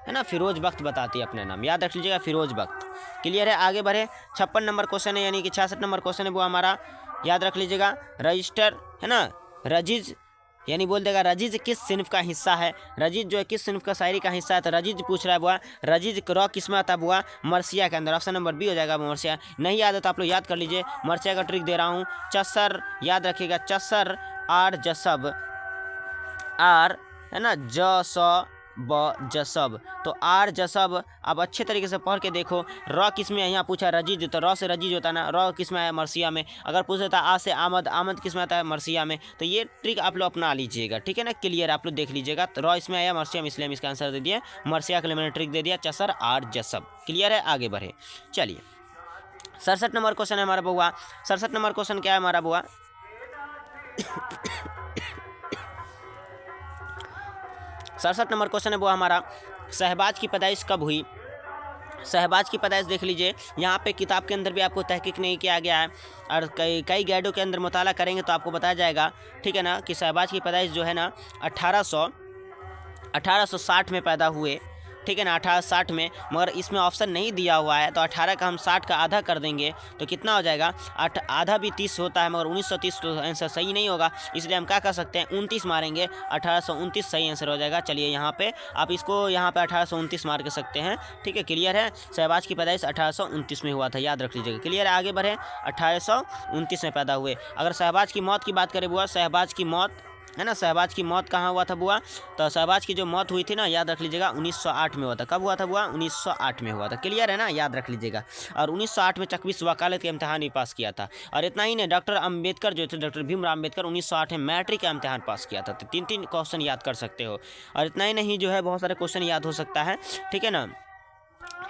S1: है ना, फिरोज बख्त बताती है अपना नाम, याद रख लीजिएगा, फिरोज बख्त। क्लियर है, आगे बढ़े। 56 नंबर क्वेश्चन है, यानी कि 66 नंबर क्वेश्चन है वो हमारा, याद रख लीजिएगा, रजिस्टर, है ना, रजीज, यानी बोल देगा रजीज किस सिन्फ का हिस्सा है? रजीज जो है किस सिन्फ का शायरी का हिस्सा है? तो रजीज पूछ रहा है बुआ, रजीज रॉ किस में आता है बुआ? मरसिया के अंदर। ऑप्शन नंबर बी हो जाएगा मरसिया। नहीं याद है तो आप लोग याद कर लीजिए, मरसिया का ट्रिक दे रहा हूँ। चसर, याद रखिएगा, चसर आर जसब, आर, है ना, जसब, तो आर जसब। अब अच्छे तरीके से पढ़ के देखो, रॉ किस में है? यहाँ पूछा रजीज, तो रॉ से रजीज होता है ना, रॉ किस में आया? मरसिया में। अगर पूछा था आ से आमद, आमद किस में आता है? मरसिया में। तो ये ट्रिक आप लोग अपना लीजिएगा, ठीक है ना। क्लियर, आप लोग देख लीजिएगा, तो रॉ इसमें आया, मरसिया में, इसलिए हम इसका आंसर दे दिया मरसिया के लिए मैंने ट्रिक दे दिया, चसर आर जसब। क्लियर है, आगे बढ़े। चलिए 67 नंबर क्वेश्चन है हमारा बुआ। 67 नंबर क्वेश्चन क्या है हमारा बुआ? 67 नंबर क्वेश्चन है वो हमारा, शहबाज की पैदाइश कब हुई? शहबाज की पैदाइश देख लीजिए, यहाँ पे किताब के अंदर भी आपको तहकीक नहीं किया गया है, और कई गाइडों के अंदर मुताला करेंगे तो आपको बताया जाएगा, ठीक है ना, कि शहबाज की पैदाइश जो है ना 1860 में पैदा हुए, ठीक है ना, 1860 में। मगर इसमें ऑप्शन नहीं दिया हुआ है, तो 18 का हम 60 का आधा कर देंगे तो कितना हो जाएगा? आधा भी 30 होता है, मगर 1930 तो आंसर सही नहीं होगा, इसलिए हम क्या कर सकते हैं? 29 मारेंगे, 1829 सही आंसर हो जाएगा। चलिए यहाँ पे आप इसको यहाँ पे 1829 मार के सकते हैं, ठीक है। क्लियर है, शहबाज की पैदाइश 1829 में हुआ था, याद रख लीजिएगा। क्लियर है, आगे बढ़े। 1829 में पैदा हुए। अगर शहबाज की मौत की बात करें बुआ, शहबाज की मौत, है ना, शहबाज की मौत कहाँ हुआ था बुआ? तो शहबाज की जो मौत हुई थी ना, याद रख लीजिएगा, 1908 में हुआ था। कब हुआ था बुआ? 1908 में हुआ था। क्लियर है ना, याद रख लीजिएगा। और 1908 में चकबीस वकालत के इम्तहान भी पास किया था। और इतना ही नहीं, डॉक्टर अम्बेडकर जो थे, डॉक्टर भीमराव अम्बेडकर 1908 में मैट्रिक का इम्तहान पास किया था। तो 3 क्वेश्चन याद कर सकते हो। और इतना ही नहीं, जो है बहुत सारे क्वेश्चन याद हो सकता है, ठीक है ना।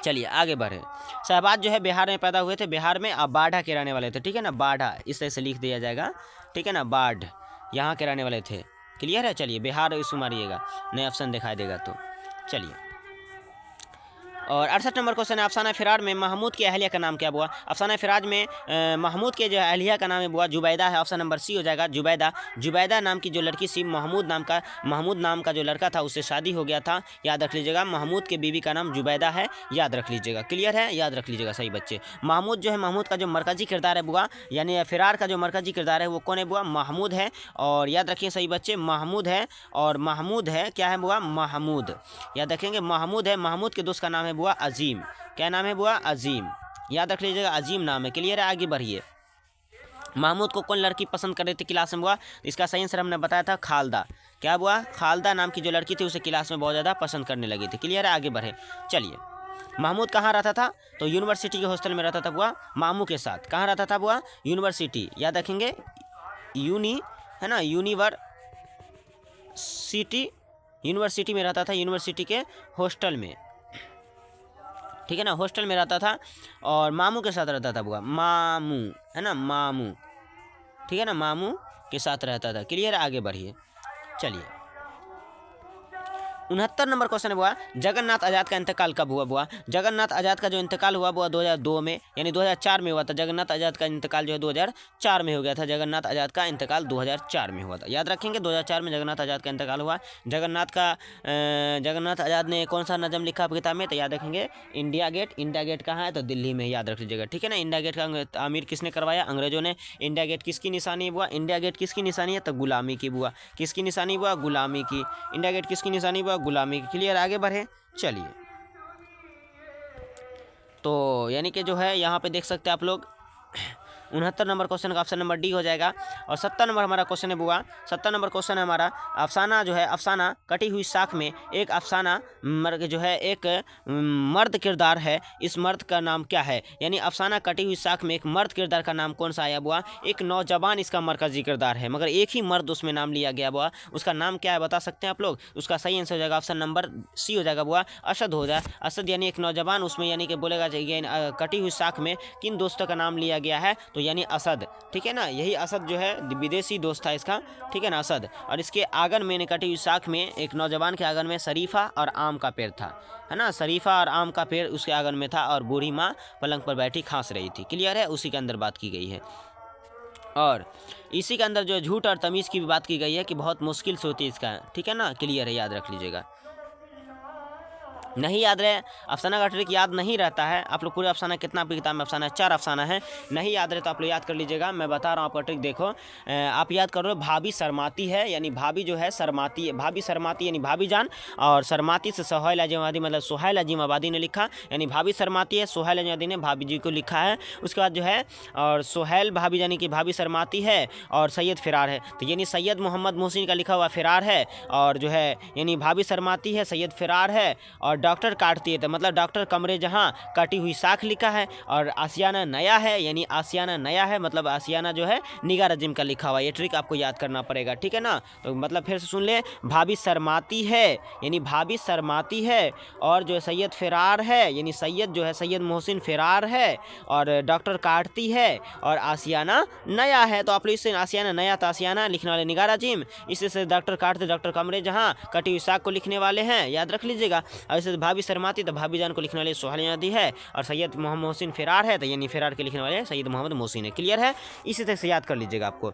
S1: चलिए आगे बढ़े। शहबाज जो है बिहार में पैदा हुए थे, बिहार में अब बाढ़ा के रहने वाले थे, ठीक है ना, बाढ़ा इस तरह से लिख दिया जाएगा, ठीक है ना, बाढ़ यहाँ के रहने वाले थे, क्लियर है। चलिए बिहार इसको मारिएगा, नया ऑप्शन दिखाई देगा तो। चलिए, और 68 नंबर क्वेश्चन है, अफसाना फिरार में महमूद की अहलिया का नाम क्या हुआ? अफसाना फिराज में महमूद के जो अहलिया का नाम है बुआ जुबैदा है। ऑप्शन नंबर सी हो जाएगा जुबैदा। जुबैदा नाम की जो लड़की सी महमूद नाम का जो लड़का था उससे शादी हो गया था, याद रख लीजिएगा। महमूद के बीवी का नाम जुबैदा है, याद रख लीजिएगा। क्लियर है, याद रख लीजिएगा सही बच्चे। महमूद जो है, महमूद का जो मरकजी किरदार है बुआ, यानी फिरार का जो मरकजी किरदार है वो कौन है बुआ? महमूद है। और याद रखिए सही बच्चे, महमूद है। और महमूद है, क्या है बुआ? महमूद, याद रखेंगे महमूद है। महमूद के दोस्त का नाम है बुआ अजीम। क्या नाम है बुआ? अजीम, याद रख लीजिएगा, अजीम नाम है। क्लियर है, आगे बढ़िए। महमूद को कौन लड़की पसंद कर रही थी क्लास में बुआ? इसका सही आंसर हमने बताया था खालदा। क्या बुआ? खालदा नाम की जो लड़की थी उसे क्लास में बहुत ज़्यादा पसंद करने लगी थी। क्लियर है, आगे बढ़े। चलिए, महमूद कहाँ रहता था? तो यूनिवर्सिटी के हॉस्टल में रहता था बुआ मामू के साथ। कहाँ रहता था बुआ? यूनिवर्सिटी, याद रखेंगे, यूनी है ना, यूनिवर्सिटी में रहता था, यूनिवर्सिटी के हॉस्टल में, ठीक है ना, हॉस्टल में रहता था। और मामू के साथ रहता था बुआ, मामू है ना, मामू, ठीक है ना, मामू के साथ रहता था। क्लियर है, आगे बढ़िए। चलिए, 69 नंबर क्वेश्चन है बुआ, जगन्नाथ आज़ाद का इंतकाल कब हुआ बुआ? जगन्नाथ आज़ाद का जो इंतकाल हुआ बुआ 2002 में, यानी 2004 में हुआ था। जगन्नाथ आज़ाद का इंतकाल जो है 2004 में हो गया था। जगन्नाथ आज़ाद का इंतकाल 2004 में हुआ था, याद रखेंगे। 2004 में जगन्नाथ आज़ाद का इंतकाल हुआ। जगन्नाथ आज़ाद ने कौन सा नज़म लिखा किताब में? तो याद रखेंगे इंडिया गेट। इंडिया गेट कहाँ है? तो दिल्ली में, याद रख लीजिएगा, ठीक है ना। इंडिया गेट का तामीर किसने करवाया? अंग्रेजों ने। इंडिया गेट किसकी निशानी है बुआ? इंडिया गेट किसकी निशानी है? तो गुलामी की बुआ। किसकी निशानी बुआ? गुलामी की। इंडिया गेट किसकी निशानी बुआ? गुलामी की। क्लियर, आगे बढ़े। चलिए, तो यानी कि जो है यहाँ पे देख सकते हैं आप लोग 69 नंबर क्वेश्चन का ऑप्शन नंबर डी हो जाएगा। और 70 नंबर हमारा क्वेश्चन है बुआ, 70 नंबर क्वेश्चन है हमारा, अफसाना जो है, अफसाना कटी हुई साख में एक अफसाना जो है एक मर्द किरदार है, इस मर्द का नाम क्या है? यानी अफसाना कटी हुई साख में एक मर्द किरदार का नाम कौन सा आया बुआ? एक नौजवान इसका मरकजी किरदार है, मगर एक ही मर्द उसमें नाम लिया गया बुआ। उसका नाम क्या है बता सकते हैं आप लोग? उसका सही आंसर हो जाएगा ऑप्शन नंबर सी हो जाएगा बुआ, असद हो जाए। असद यानी एक नौजवान उसमें, यानी कि बोलेगा चाहिए कटी हुई साख में किन दोस्तों का नाम लिया गया है? तो यानी असद, ठीक है ना। यही असद जो है विदेशी दोस्त था इसका, ठीक है ना, असद। और इसके आंगन में, कटी हुई साख में, एक नौजवान के आंगन में शरीफा और आम का पेड़ था, है ना। शरीफा और आम का पेड़ उसके आंगन में था और बूढ़ी माँ पलंग पर बैठी खांस रही थी। क्लियर है, उसी के अंदर बात की गई है। और इसी के अंदर जो झूठ और तमीज़ की भी बात की गई है कि बहुत मुश्किल से होती है इसका, ठीक है ना। क्लियर है, याद रख लीजिएगा। नहीं याद रहे, अफसाना का ट्रिक याद नहीं रहता है। आप लोग पूरे अफसाना कितना आपकी किताब में अफसाना है? 4 अफसाना है। नहीं याद रहे तो आप लोग याद कर लीजिएगा, मैं बता रहा हूँ आपका ट्रिक। देखो, आप याद करो, भाभी शर्माती है, यानी भाभी जो है शर्माती है, भाभी शर्माती यानी भाभी जान। और शर्माती से सोहेल अजीमाबादी, मतलब सोहेल अजीमाबादी ने लिखा, यानी भाभी शर्माती है, सोहेल अजीमाबादी ने भाभी जी को लिखा है। उसके बाद जो है, और सोहेल भाभी यानी कि भाभी शर्माती है, और सैयद फिरार है, तो यानी सैयद मोहम्मद मोहसिन का लिखा हुआ फिरार है, और जो है यानी भाभी शर्माती है, सैयद फिरार है, और डॉक्टर काटती है, तो मतलब डॉक्टर कमरे जहाँ कटी हुई साख लिखा है। और आसियाना नया है, यानी आसियाना नया है, मतलब आसियाना जो है निगार अजीम का लिखा हुआ। ये ट्रिक आपको याद करना पड़ेगा, ठीक है ना। तो मतलब फिर से सुन ले, भाभी शर्माती है यानी भाभी शर्माती है, और जो सैयद फिरार है यानी सैयद जो है सैयद मोहसिन फिरार है, और डॉक्टर काटती है, और आसियाना नया है। तो आप लोग इससे आसियाना नया तो आसियाना लिखने वाले निगार अजीम, इससे डॉक्टर काटते डॉक्टर कमरे जहाँ कटी हुई साख को लिखने वाले हैं, याद रख लीजिएगा। और इससे भाभी शर्माती तो भाभी जान को लिखने वाले सोहेल अजीमाबादी है, और सैयद मोहम्मद मोहसिन फिरार है, तो यानी फिरार के लिखने वाले सैयद मोहम्मद मोहसिन है। क्लियर है, इसी तरह से याद कर लीजिएगा आपको।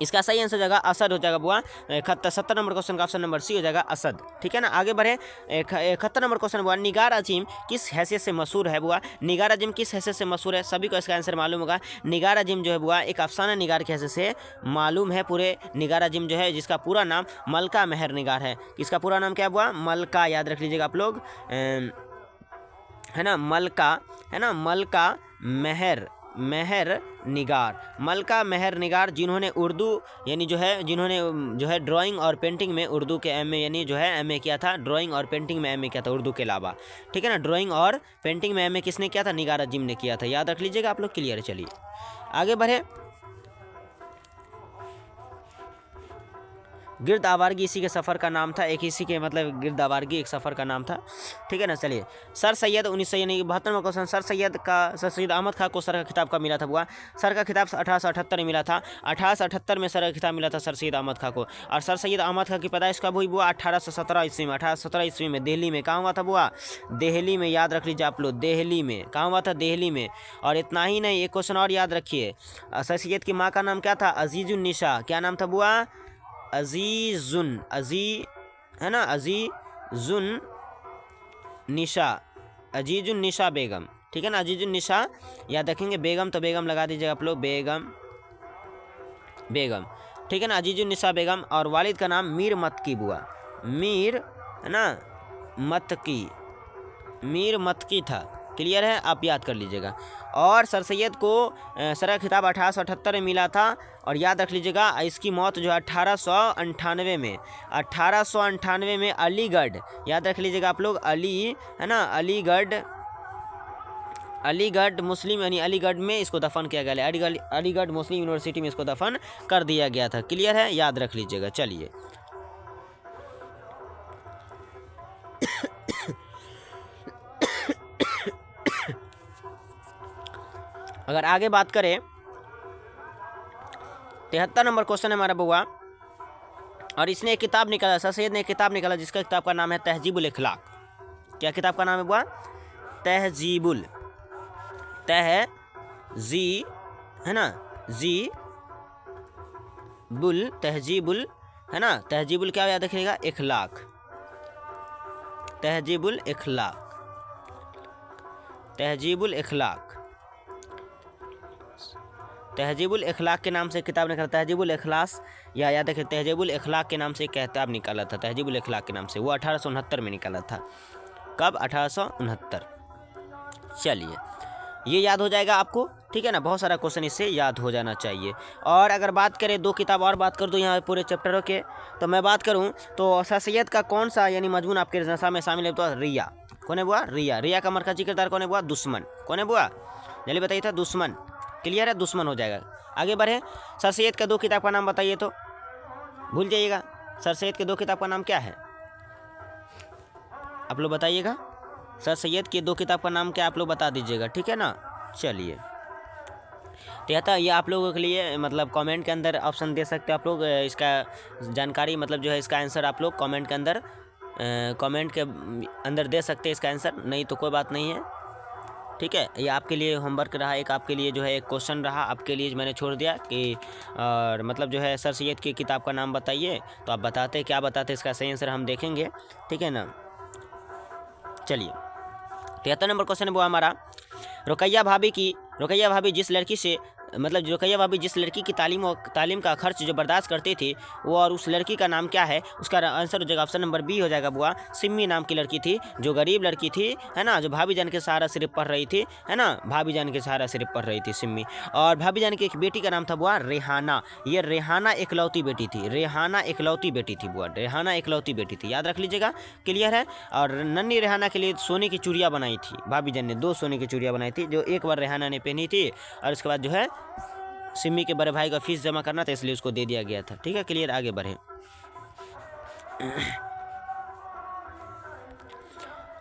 S1: इसका सही आंसर हो जाएगा असद हो जाएगा बुआ। 70 नंबर क्वेश्चन का ऑप्शन नंबर सी हो जाएगा असद, ठीक है ना। आगे बढ़े, 71 नंबर क्वेश्चन बुआ, निगार अजीम किस हैसियत से मशहूर है बुआ? निगार अजीम किस हैसियत से मशहूर है? सभी को इसका आंसर मालूम होगा। निगार अजीम जो है बुआ एक अफसाना निगार की हैसियत से मालूम है पूरे। निगार अजीम जो है, जिसका पूरा नाम मलका मेहर निगार है। किसका पूरा नाम क्या है बुआ? मलका, याद रख लीजिएगा आप लोग, है ना, मलका, है ना, मलका मेहर निगार, मलका मेहर निगार, जिन्होंने उर्दू यानी जो है ड्राइंग और पेंटिंग में उर्दू के एमए यानी जो है एमए किया था, ड्राइंग और पेंटिंग में एमए किया था उर्दू के अलावा, ठीक है ना। ड्राइंग और पेंटिंग में एमए किसने किया था? निगार अजीम ने किया था, याद रख लीजिएगा आप लोग। क्लियर है, चलिए आगे बढ़े। गिरद आवारगी इसी के सफ़र का नाम था, एक इसी के मतलब गिरद आवारगी एक सफ़र का नाम था, ठीक है ना। चलिए, sir Syed 1972 question, sir Syed Ahmad Khan को सर का खिताब कब मिला था बुआ? सर का खिताब 1878 में मिला था, 1878 में सर का खिताब मिला था सर सैयद अहमद खां को। और सर सैयद अहमद खां की पैदाइश कब हुई बुआ? 1817 ईस्वी में, 1817 ईस्वी में दिल्ली में। कहाँ हुआ था बुआ? दिल्ली में, याद रख लीजिए आप लोग, दिल्ली में। कहाँ हुआ था? दिल्ली में। और इतना ही नहीं, एक क्वेश्चन और याद रखिए, सर सैयद की माँ का नाम क्या था? अजीजुन्निसा। क्या नाम था बुआ? है ना, अजीजुन्निसा बेगम, ठीक है ना, अजीजुन्निसा याद रखेंगे। बेगम तो बेगम लगा दीजिएगा आप लोग, बेगम, ठीक है ना, अजीजुन्निसा बेगम। और वालिद का नाम मीर मतकी बुआ, मीर है ना, मीर मतकी था। क्लियर है, आप याद कर लीजिएगा। और सर सैयद को सर का खिताब 1878 में मिला था। और याद रख लीजिएगा, इसकी मौत जो है 1898 में, 1898 में अलीगढ़, याद रख लीजिएगा आप लोग, है ना, अलीगढ़ मुस्लिम यानी अलीगढ़ में इसको दफन किया गया, अलीगढ़ मुस्लिम यूनिवर्सिटी में इसको दफन कर दिया गया था। क्लियर है, याद रख लीजिएगा। चलिए, अगर आगे बात करें, 73 नंबर क्वेश्चन है हमारा बुआ। और इसने एक किताब निकाला, सर सैयद ने एक किताब निकाला जिसका किताब का नाम है तहजीबुल इखलाक। क्या किताब का नाम है बुआ? तहजीबुल, है ना, तहजीबुल, है ना, तहजीबुल क्या याद रखिएगा? इखलाक, तहजीबुल इखलाक के नाम से किताब निकाला, तहजीबुल इखलास, या याद रखिए तहजीबुल इखलाक के नाम से एक किताब निकाला था, तहजीबुल इखलाक के नाम से। वो 1869 में निकाला था। कब? 1869। चलिए, ये याद हो जाएगा आपको, ठीक है ना। बहुत सारा क्वेश्चन इससे याद हो जाना चाहिए। और अगर बात करें, दो किताब और बात कर दूँ यहाँ पूरे चैप्टरों के, तो मैं बात करूँ तो सर सैयद का कौन सा यानी मजमून आपके नशा में शामिल है? तो रिया। कौन है बुआ? रिया का मरकजी किरदार कौन है बुआ? दुश्मन। कौन है बुआ? जल्दी बताइए था। दुश्मन। क्लियर है, दुश्मन हो जाएगा। आगे बढ़े, सर सैयद का दो किताब का नाम बताइए तो, भूल जाइएगा। सर सैयद के दो किताब का नाम क्या है? आप लोग बताइएगा। सर सैयद के दो किताब का नाम क्या, आप लोग बता दीजिएगा, ठीक है ना। चलिए, तो ये आप लोगों के लिए मतलब कमेंट के अंदर ऑप्शन दे सकते हो आप लोग, इसका जानकारी मतलब जो है इसका आंसर आप लोग कमेंट के अंदर दे सकते हैं इसका आंसर, नहीं तो कोई बात नहीं है, ठीक है। ये आपके लिए होमवर्क रहा, एक आपके लिए जो है एक क्वेश्चन रहा आपके लिए, मैंने छोड़ दिया कि और मतलब जो है सर सैयद की किताब का नाम बताइए, तो आप बताते क्या बताते, इसका सही आंसर हम देखेंगे, ठीक है ना। चलिए, 73 नंबर क्वेश्चन है वो हमारा, रुकैया भाभी जिस लड़की की तालीम का खर्च जो बर्दाश्त करती थी, वो और उस लड़की का नाम क्या है? उसका आंसर हो जाएगा ऑप्शन नंबर बी हो जाएगा बुआ, सिम्मी नाम की लड़की थी, जो गरीब लड़की थी, है ना, जो भाभी जान के सहारा सिर्फ पढ़ रही थी, है ना, भाभी जान के सहारा सिर्फ पढ़ रही थी सिम्मी। और भाभी जान की एक बेटी का नाम था बुआ रेहाना। ये रेहाना इकलौती बेटी थी, बुआ, रेहाना इकलौती बेटी थी, याद रख लीजिएगा। क्लियर है। और नन्ही रेहाना के लिए सोने की चूड़ियाँ बनाई थी भाभी जान ने, 2 सोने की चूड़ियाँ बनाई थी, जो एक बार रेहाना ने पहनी थी, और उसके बाद जो है सिम्मी के बड़े भाई का फीस जमा करना था, इसलिए उसको दे दिया गया था, ठीक है। क्लियर, आगे बढ़े।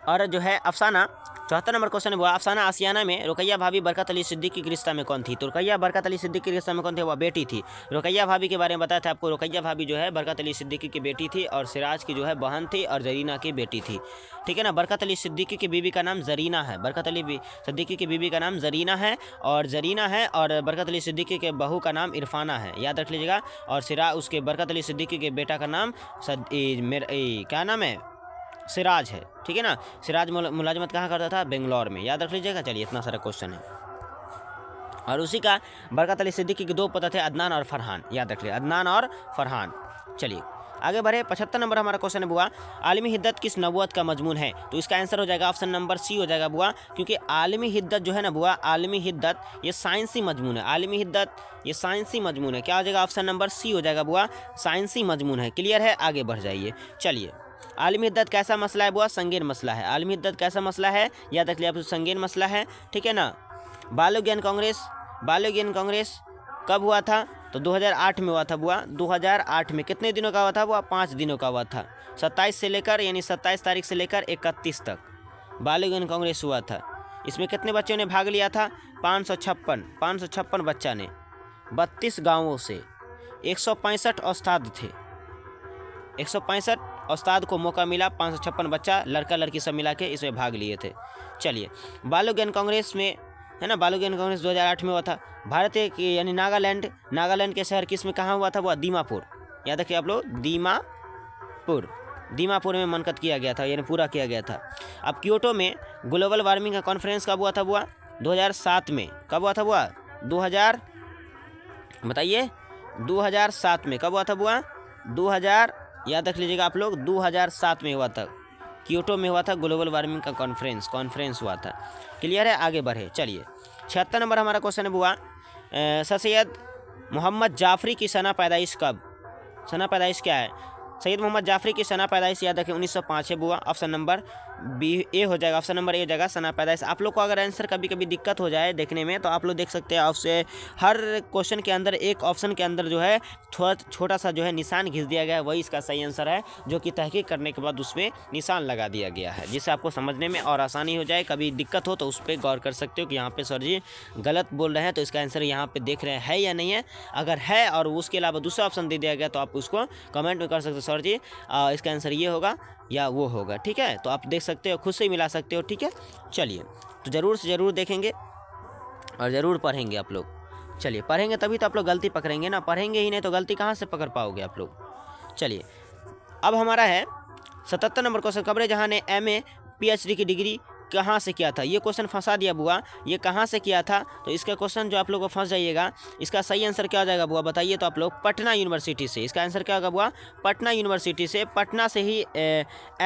S1: और जो है अफसाना, 74 नंबर क्वेश्चन है वो, अफसाना आसियाना में रुकैया भाभी बरकत अली सिद्दीकी के रिश्ता में कौन थी? तो रुकैया बरकत अली सिद्दीकी के रिश्ता में कौन थे? वह बेटी थी। रुकैया भाभी के बारे में बताया था आपको, रुकैया भाभी जो है बरकत अली सिद्दीकी की बेटी थी, और सिराज की जो है बहन थी, और जरीना की बेटी थी, ठीक है ना। बरकत अली सिद्दीकी की बीवी का नाम जरीना है, बरकत अली सिद्दीकी की बीवी का नाम जरीना है, और बरकत अली सिद्दीकी के बहू का नाम इरफाना है, याद रख लीजिएगा। और उसके बरकत अली सिद्दीकी के बेटा का नाम क्या नाम है? सिराज है, ठीक है ना। सिराज मुलाजमत कहाँ करता था? बेंगलोर में, याद रख लीजिएगा। चलिए, इतना सारा क्वेश्चन है। और उसी का बरकत अली सिद्दीकी के 2 पुत्र थे, अदनान और फरहान, याद रख लिया, अदनान और फरहान। चलिए, आगे बढ़े। 75 नंबर हमारा क्वेश्चन है बुआ, आलमी हिद्दत किस नबूवत का मजमून है? तो इसका आंसर हो जाएगा ऑप्शन नंबर सी हो जाएगा बुआ, क्योंकि आलमी हिद्दत जो है ना बुआ, आलमी हिद्दत ये साइंसी मजमून है, आलमी हिद्दत ये साइंसी मजमून है। क्या हो जाएगा? ऑप्शन नंबर सी हो जाएगा बुआ, साइंसी मजमून है। क्लियर है, आगे बढ़ जाइए। चलिए, आलमी हिद्दत कैसा मसला है बुआ? संगीन मसला है। आलमी हिद्दत कैसा मसला है? याद रख लिया आप, संगीन मसला है, ठीक है ना। बालो ज्ञान कांग्रेस कब हुआ था? तो 2008 में हुआ था बुआ। 2008 में कितने दिनों का हुआ था बुआ? 5 दिनों का हुआ था। 27 से लेकर यानी 27 तारीख से लेकर 31 तक बालू ज्ञान कांग्रेस हुआ था। इसमें कितने बच्चों ने भाग लिया था? 556 बच्चा ने 32 गांवों से 165 उस्ताद थे। 165 उस्ताद को मौका मिला, 556 बच्चा लड़का लड़की सब मिला के इसमें भाग लिए थे। चलिए, बालू ज्ञान कांग्रेस में है ना, बालू ज्ञान कांग्रेस 2008 में हुआ था। भारत एक यानी नागालैंड के शहर किस में कहाँ हुआ था? वो दीमापुर। याद रखिए आप लोग, दीमापुर में मनकत किया गया था यानी पूरा किया गया था। अब क्योटो में ग्लोबल वार्मिंग का कॉन्फ्रेंस कब हुआ था बुआ? 2007 में। कब हुआ था बुआ? 2007 में। कब हुआ था बुआ? 2000, याद रख लीजिएगा आप लोग, 2007 में हुआ था। क्योटो में हुआ था ग्लोबल वार्मिंग का कॉन्फ्रेंस हुआ था। क्लियर है? आगे बढ़े। चलिए, 76 नंबर हमारा क्वेश्चन है बुआ, सर सैयद मोहम्मद जाफरी की सना पैदाइश कब? सना पैदाइश क्या है? सैयद मोहम्मद जाफरी की सना पैदाइश याद रखें 1905 है बुआ। ऑप्शन नंबर ए हो जाएगा। ऑप्शन नंबर ए हो जाएगा सना पैदाइश। आप लोग को अगर आंसर कभी कभी दिक्कत हो जाए देखने में तो आप लोग देख सकते हैं, आपसे हर क्वेश्चन के अंदर एक ऑप्शन के अंदर जो है थोड़ा छोटा सा जो है निशान खींच दिया गया है, वही इसका सही आंसर है, जो कि तहकीक करने के बाद उसमें निशान लगा दिया गया है, जिससे आपको समझने में और आसानी हो जाए। कभी दिक्कत हो तो उस पर गौर कर सकते हो कि यहाँ पे सर जी गलत बोल रहे हैं, तो इसका आंसर यहाँ पे देख रहे हैं है या नहीं है। अगर है और उसके अलावा दूसरा ऑप्शन दे दिया गया तो आप उसको कमेंट में कर सकते हो, सर जी इसका आंसर ये होगा या वो होगा। ठीक है, तो आप देख सकते हो, खुद से ही मिला सकते हो। ठीक है, चलिए, तो ज़रूर से ज़रूर देखेंगे और ज़रूर पढ़ेंगे आप लोग। चलिए, पढ़ेंगे तभी तो आप लोग गलती पकड़ेंगे ना, पढ़ेंगे ही नहीं तो गलती कहाँ से पकड़ पाओगे आप लोग। चलिए, अब हमारा है 77 नंबर क्वेश्चन, कब्र जहाँ ने MA PhD की डिग्री कहाँ से किया था? ये क्वेश्चन फंसा दिया बुआ, ये कहाँ से किया था? तो इसका क्वेश्चन जो आप लोग को फंस जाइएगा, इसका सही आंसर क्या हो जाएगा बुआ बताइए? तो आप लोग पटना यूनिवर्सिटी से। इसका आंसर क्या होगा बुआ? पटना यूनिवर्सिटी से, पटना से ही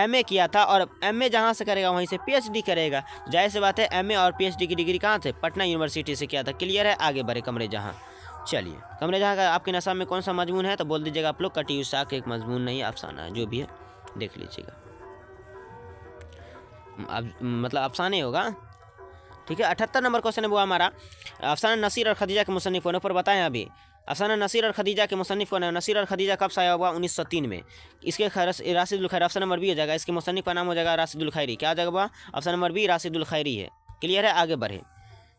S1: MA किया था। और MA जहाँ से करेगा वहीं से PhD करेगा। जाहिर सी बात है, MA और PhD की डिग्री कहाँ थे? पटना यूनिवर्सिटी से किया था। क्लियर है? आगे बढ़े कमरे जहाँ। चलिए, कमरे जहाँ का आपके नसाब में कौन सा मजमून है? तो बोल दीजिएगा आप लोग कटी उषा एक मजमून नहीं, अफसाना है, जो भी है देख लीजिएगा। अब मतलब अफसाने होगा। ठीक है, 78 नंबर क्वेश्चन है वो हमारा, अफसाना नसीर और खदीजा के मुसन्निफ होने पर बताएं। अभी अफसाना नसीर और खदीजा के मुसन्निफ कौन है? नसीर और खदीजा कब शाया हुआ? 1903 में। इसके राशिदुल खैरी, ऑप्शन नंबर बी हो जाएगा। इसके मुसन्निफ का नाम हो जाएगा राशिदुल खैरी। क्या हो जाएगा बुआ? ऑप्शन नंबर बी राशिदुल खैरी है। क्लियर है? आगे बढ़े।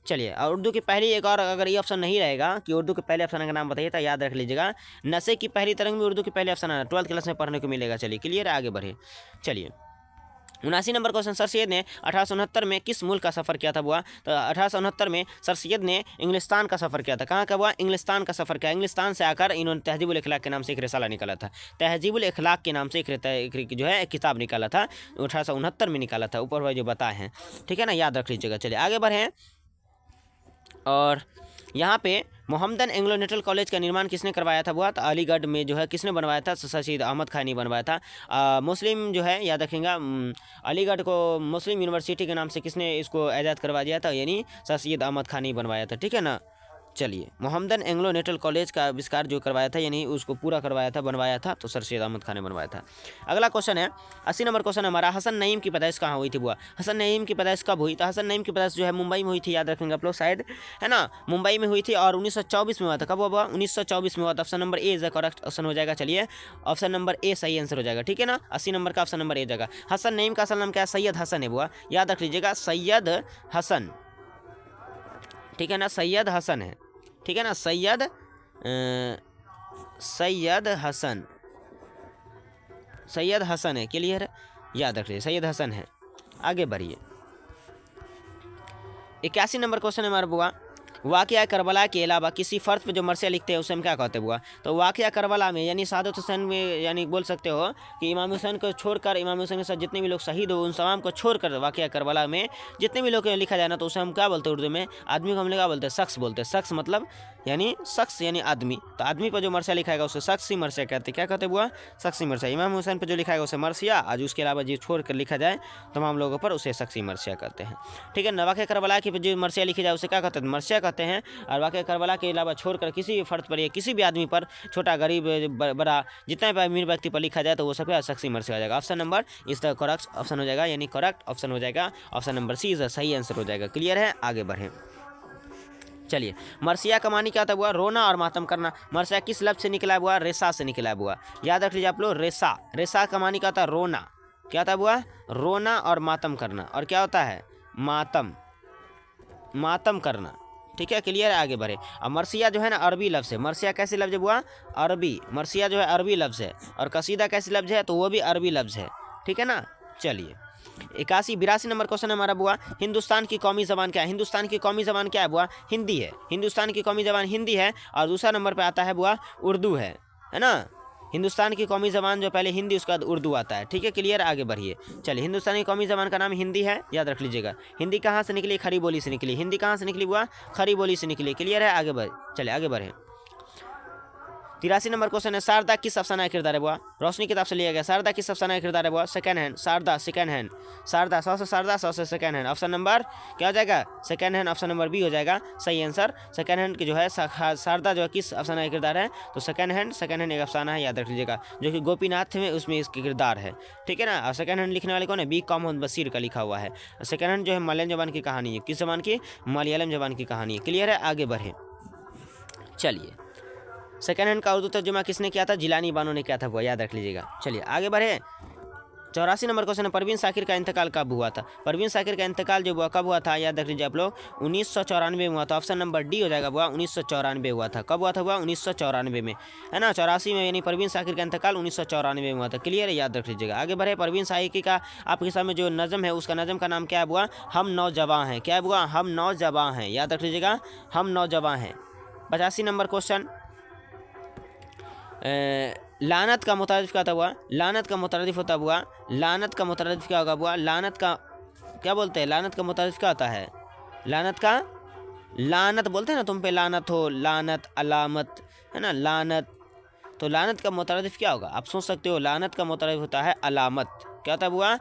S1: चलिए, और उर्दू की पहली एक और, अगर ये ऑप्शन नहीं रहेगा कि उर्दू के पहले अफसाना का नाम बताइए तो याद रख लीजिएगा, नशे की पहली तरंग में उर्दू की पहले अफसाना 12th क्लास में पढ़ने को मिलेगा। चलिए, क्लियर है? आगे बढ़े। चलिए, 79 नंबर क्वेश्चन, सर सैयद ने 1869 में किस मुल्क का सफ़र किया था बुआ? तो 1869 में सर सैयद ने इंग्लिस्तान का सफ़र किया था। कहाँ का बुआ? इंग्लिस्तान का सफ़र किया। इंग्लिस्तान से आकर इन्होंने तहजीबुल इखलाक के नाम से एक रिसाला निकाला था। तहजीबुल इखलाक के नाम से एक जो है एक किताब निकाला था, 1869 में निकाला था। ऊपर जो बताए हैं, ठीक है ना, याद रख लीजिएगा। चलिए, आगे बढ़ें। और यहाँ पे मोहम्मदन एंग्लो नेटल कॉलेज का निर्माण किसने करवाया था बुआ? तो अलीगढ़ में जो है किसने बनवाया था? सर सैयद अहमद खान ने बनवाया था। मुस्लिम जो है, याद रखेंगे, अलीगढ़ को मुस्लिम यूनिवर्सिटी के नाम से किसने इसको आज़ाद करवा दिया था? यानी सर सैयद अहमद खान ने बनवाया था। ठीक है ना। चलिए, मोहम्मदन एंग्लो नेटल कॉलेज का आविष्कार जो करवाया था, यानी उसको पूरा करवाया था, बनवाया था, तो सर सैयद अहमद खान ने बनवाया था। अगला क्वेश्चन है 80 नंबर क्वेश्चन हमारा, हसन नईम की पैदाइश कहाँ हुई थी बुआ? हसन नईम की पैदाइश कब हुई? तो हसन नईम की पैदाइश जो है मुंबई में हुई थी। याद रखेंगे आप लोग, शायद है ना, मुंबई में हुई थी और 1924 में हुआ था। कब हुआ? 1924 में हुआ था। Option number A is the correct option हो जाएगा। चलिए, ऑप्शन नंबर ए सही आंसर हो जाएगा। ठीक है ना, 80 नंबर का ऑप्शन नंबर ए जाएगा। हसन नईम का असल नाम क्या है? सैयद हसन है बुआ, याद रख लीजिएगा, सैयद हसन। ठीक है ना, सैयद हसन है। ठीक है ना, सैयद हसन है। क्लियर? याद रखिए, सैयद हसन है। आगे बढ़िए। 81 नंबर क्वेश्चन है हमारा बुआ, वाक़या करबला के अलावा किसी फ़र्द पे जो मरसिया लिखते हैं उसे हम क्या कहते हैं बुआ? तो वाक़या करबला में यानी शहादत हुसैन में, यानी बोल सकते हो कि इमाम हुसैन को छोड़कर, इमाम हुसैन के साथ जितने भी लोग शहीद हो उन तमाम को छोड़कर वाक़या करबला में जितने भी लोग लिखा जाए ना, तो उसे हम क्या बोलते हैं उर्दू में? आदमी को हम लोग क्या बोलते हैं? शख्स बोलते हैं। शख्स मतलब यानी शख्स यानी आदमी, तो आदमी पर जो मरसिया लिखाएगा उसे शख्सी मरसिया कहते हैं। क्या कहते हैं बुआ? शख्सी मरसिया। इमाम हुसैन पर जो लिखाएगा उसे मरसिया, आज उसके अलावा जो छोड़ कर लिखा जाए तमाम लोगों पर उसे शख्सी मरसिया कहते हैं। ठीक है ना, वाक़या करबला की जो मरसिया लिखी जाए उसे क्या कहते हैं? मरसिया कहते हैं। और वाक़या करबला के अलावा छोड़कर किसी भी फ़र्द पर या किसी भी आदमी पर, छोटा गरीब बड़ा जितना भी अमीर व्यक्ति पर लिखा जाए तो वो सब शख्सी मरसिया हो जाएगा। ऑप्शन नंबर इस द करेक्ट ऑप्शन हो जाएगा, यानी करेक्ट ऑप्शन हो जाएगा। ऑप्शन नंबर सी इज सही आंसर हो जाएगा। क्लियर है? आगे बढ़ें। चलिए, मरसिया का मानी क्या होता है बुआ? रोना और मातम करना। मरसिया किस लफ्ज से निकला है बुआ? रेसा से निकला है बुआ। याद रख लीजिए आप लोग, रेसा। रेसा का मानी क्या होता है? रोना। क्या होता है बुआ? रोना और मातम करना। और क्या होता है? मातम, मातम करना। ठीक है, क्लियर है, आगे बढ़े। अब मरसिया जो है ना अरबी लफ्ज़ है। मरसिया कैसी लफ्ज़ है बुआ? अरबी। मरसिया जो है अरबी लफ्ज़ है। और कसीदा कैसी लफ्ज़ है? तो वो भी अरबी लफ्ज़ है। ठीक है ना। चलिए, 82 नंबर क्वेश्चन है हमारा बुआ, हिंदुस्तान की कौमी ज़बान क्या है? हिंदुस्तान की कौमी ज़बान क्या है बुआ? हिंदी है। हिंदुस्तान की कौमी ज़बान हिंदी है। और दूसरा नंबर पे आता है बुआ उर्दू है ना। हिंदुस्तान की कौमी ज़बान जो पहले हिंदी, उसके बाद उर्दू आता है। ठीक है, क्लियर, आगे बढ़िए। चलिए, हिंदुस्तान की कौमी ज़बान का नाम हिंदी है, याद रख लीजिएगा। हिंदी कहाँ से निकली? खड़ी बोली से निकली। हिंदी कहाँ से निकली बुआ? खड़ी बोली से निकली। क्लियर है, आगे बढ़, चलिए आगे बढ़े। 83 नंबर क्वेश्चन है, शारदा किस अफसाना किरदार है बुआ? रोशनी किताब से लिया गया। शारदा किस अफसाना किरदार है बुआ? Second hand. Sharda second hand. Sharda 100 से शारदा, 100 से सेकंड हैंड। ऑप्शन नंबर क्या हो जाएगा? Second hand. Option number B हो जाएगा सही आंसर। सेकंड हैंड की जो है शारदा जो है किस अफसाना का किरदार है? तो सेकंड हैंड। सेकंड हैंड एक अफसाना है, याद रख लीजिएगा, जो कि गोपीनाथ में उसमें इसके किरदार है। ठीक है ना। और सेकंड हैंड लिखने वाले कौन है? बी मोहम्मद बशीर का लिखा हुआ है। सेकंड हैंड जो है मलयालम जबान की कहानी है। किस जबान की? मलयालम जबान की कहानी है। क्लियर है, आगे बढ़े। चलिए, सेकेंड हैंड का उर्दू तर्जुमा किसने किया था? जिलानी बानो ने किया था, वो याद रख लीजिएगा। चलिए आगे बढ़े। 84 नंबर क्वेश्चन है, परवीन शाकिर का इंतकाल कब हुआ था? परवीन शाकिर का इंतकाल जो हुआ कब हुआ था? याद रख लीजिए आप लोग, 1994 में हुआ था। ऑप्शन नंबर डी हो जाएगा बुआ, 1994 हुआ था। कब हुआ था बुआ? 1994 में, है ना। 84 में, यानी परवीन शाकिर का इंतकाल 1994 में हुआ था। क्लियर है, याद रख लीजिएगा। आगे बढ़े। परवीन शाकिर का आपके सामने जो नज़म है, उसका नज़म का नाम क्या है बुआ? हम नौजवां हैं। क्या है बुआ? हम नौजवां हैं, याद रख लीजिएगा, हम नौजवां हैं। 85 नंबर क्वेश्चन, लानत का मुतारिफ क्या होता हुआ? लानत का मुतारिफ होता हुआ, लानत का मुतारिफ क्या होगा हुआ? लानत का क्या बोलते हैं? लानत का मुतारिफ क्या होता है? लानत का, लानत बोलते हैं ना, तुम पे लानत हो, लानत, अलामत, है ना, लानत। तो लानत का मुतारिफ क्या होगा? आप सोच सकते हो। लानत का मुतारिफ होता है अलामत। क्या होता है बुआ?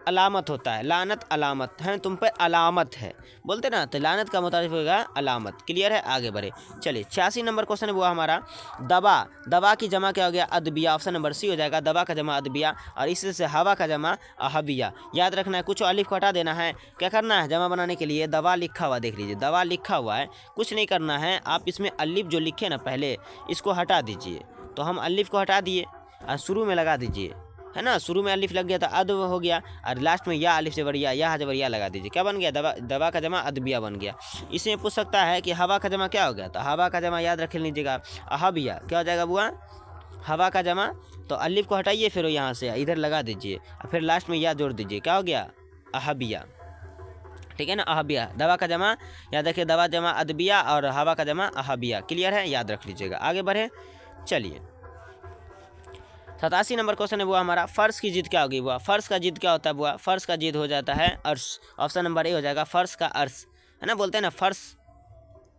S1: अलामत होता है। लानत अलामत है, तुम पे अलामत है बोलते ना, तो लानत का मुतारिफ होगा अलामत। क्लियर है, आगे बढ़े। चलिए, 86 नंबर क्वेश्चन है बुआ हमारा, दवा। दवा की जमा क्या हो गया? अदबिया। ऑप्शन नंबर सी हो जाएगा, दवा का जमा अदबिया। और इसी से हवा का जमा अहबिया। याद रखना है, कुछ अलिफ को हटा देना है। क्या करना है? जमा बनाने के लिए दवा लिखा हुआ, देख लीजिए, दवा लिखा हुआ है, कुछ नहीं करना है। आप इसमें अलिफ जो लिखे ना पहले, इसको हटा दीजिए। तो हम अलिफ को हटा दिए और शुरू में लगा दीजिए, है ना। शुरू में अलिफ लग गया तो अद हो गया, और लास्ट में या अलिफ से बढ़िया, या जबरिया लगा दीजिए। क्या बन गया? दवा। दवा का जमा अदबिया बन गया। इसमें पूछ सकता है कि हवा का जमा क्या हो गया? तो हवा का जमा याद रख लीजिएगा, अहबिया। क्या हो जाएगा बुआ? हवा का जमा। तो अलिफ को हटाइए, फिर यहाँ से इधर लगा दीजिए, और फिर लास्ट में या जोड़ दीजिए। क्या हो गया? अहबिया। ठीक है ना, अहबिया। दवा का जमा याद रखिए, दवा जमा अदबिया, और हवा का जमा अहबिया। क्लियर है, याद रख लीजिएगा। आगे बढ़े। चलिए, 87 नंबर क्वेश्चन है बुआ हमारा, फर्श की जिद क्या होगी बुआ? फर्श का जिद क्या होता है बुआ? फर्श का जिद हो जाता है अर्श। ऑप्शन नंबर ए हो जाएगा, फर्श का अर्श, है ना। बोलते हैं ना फर्श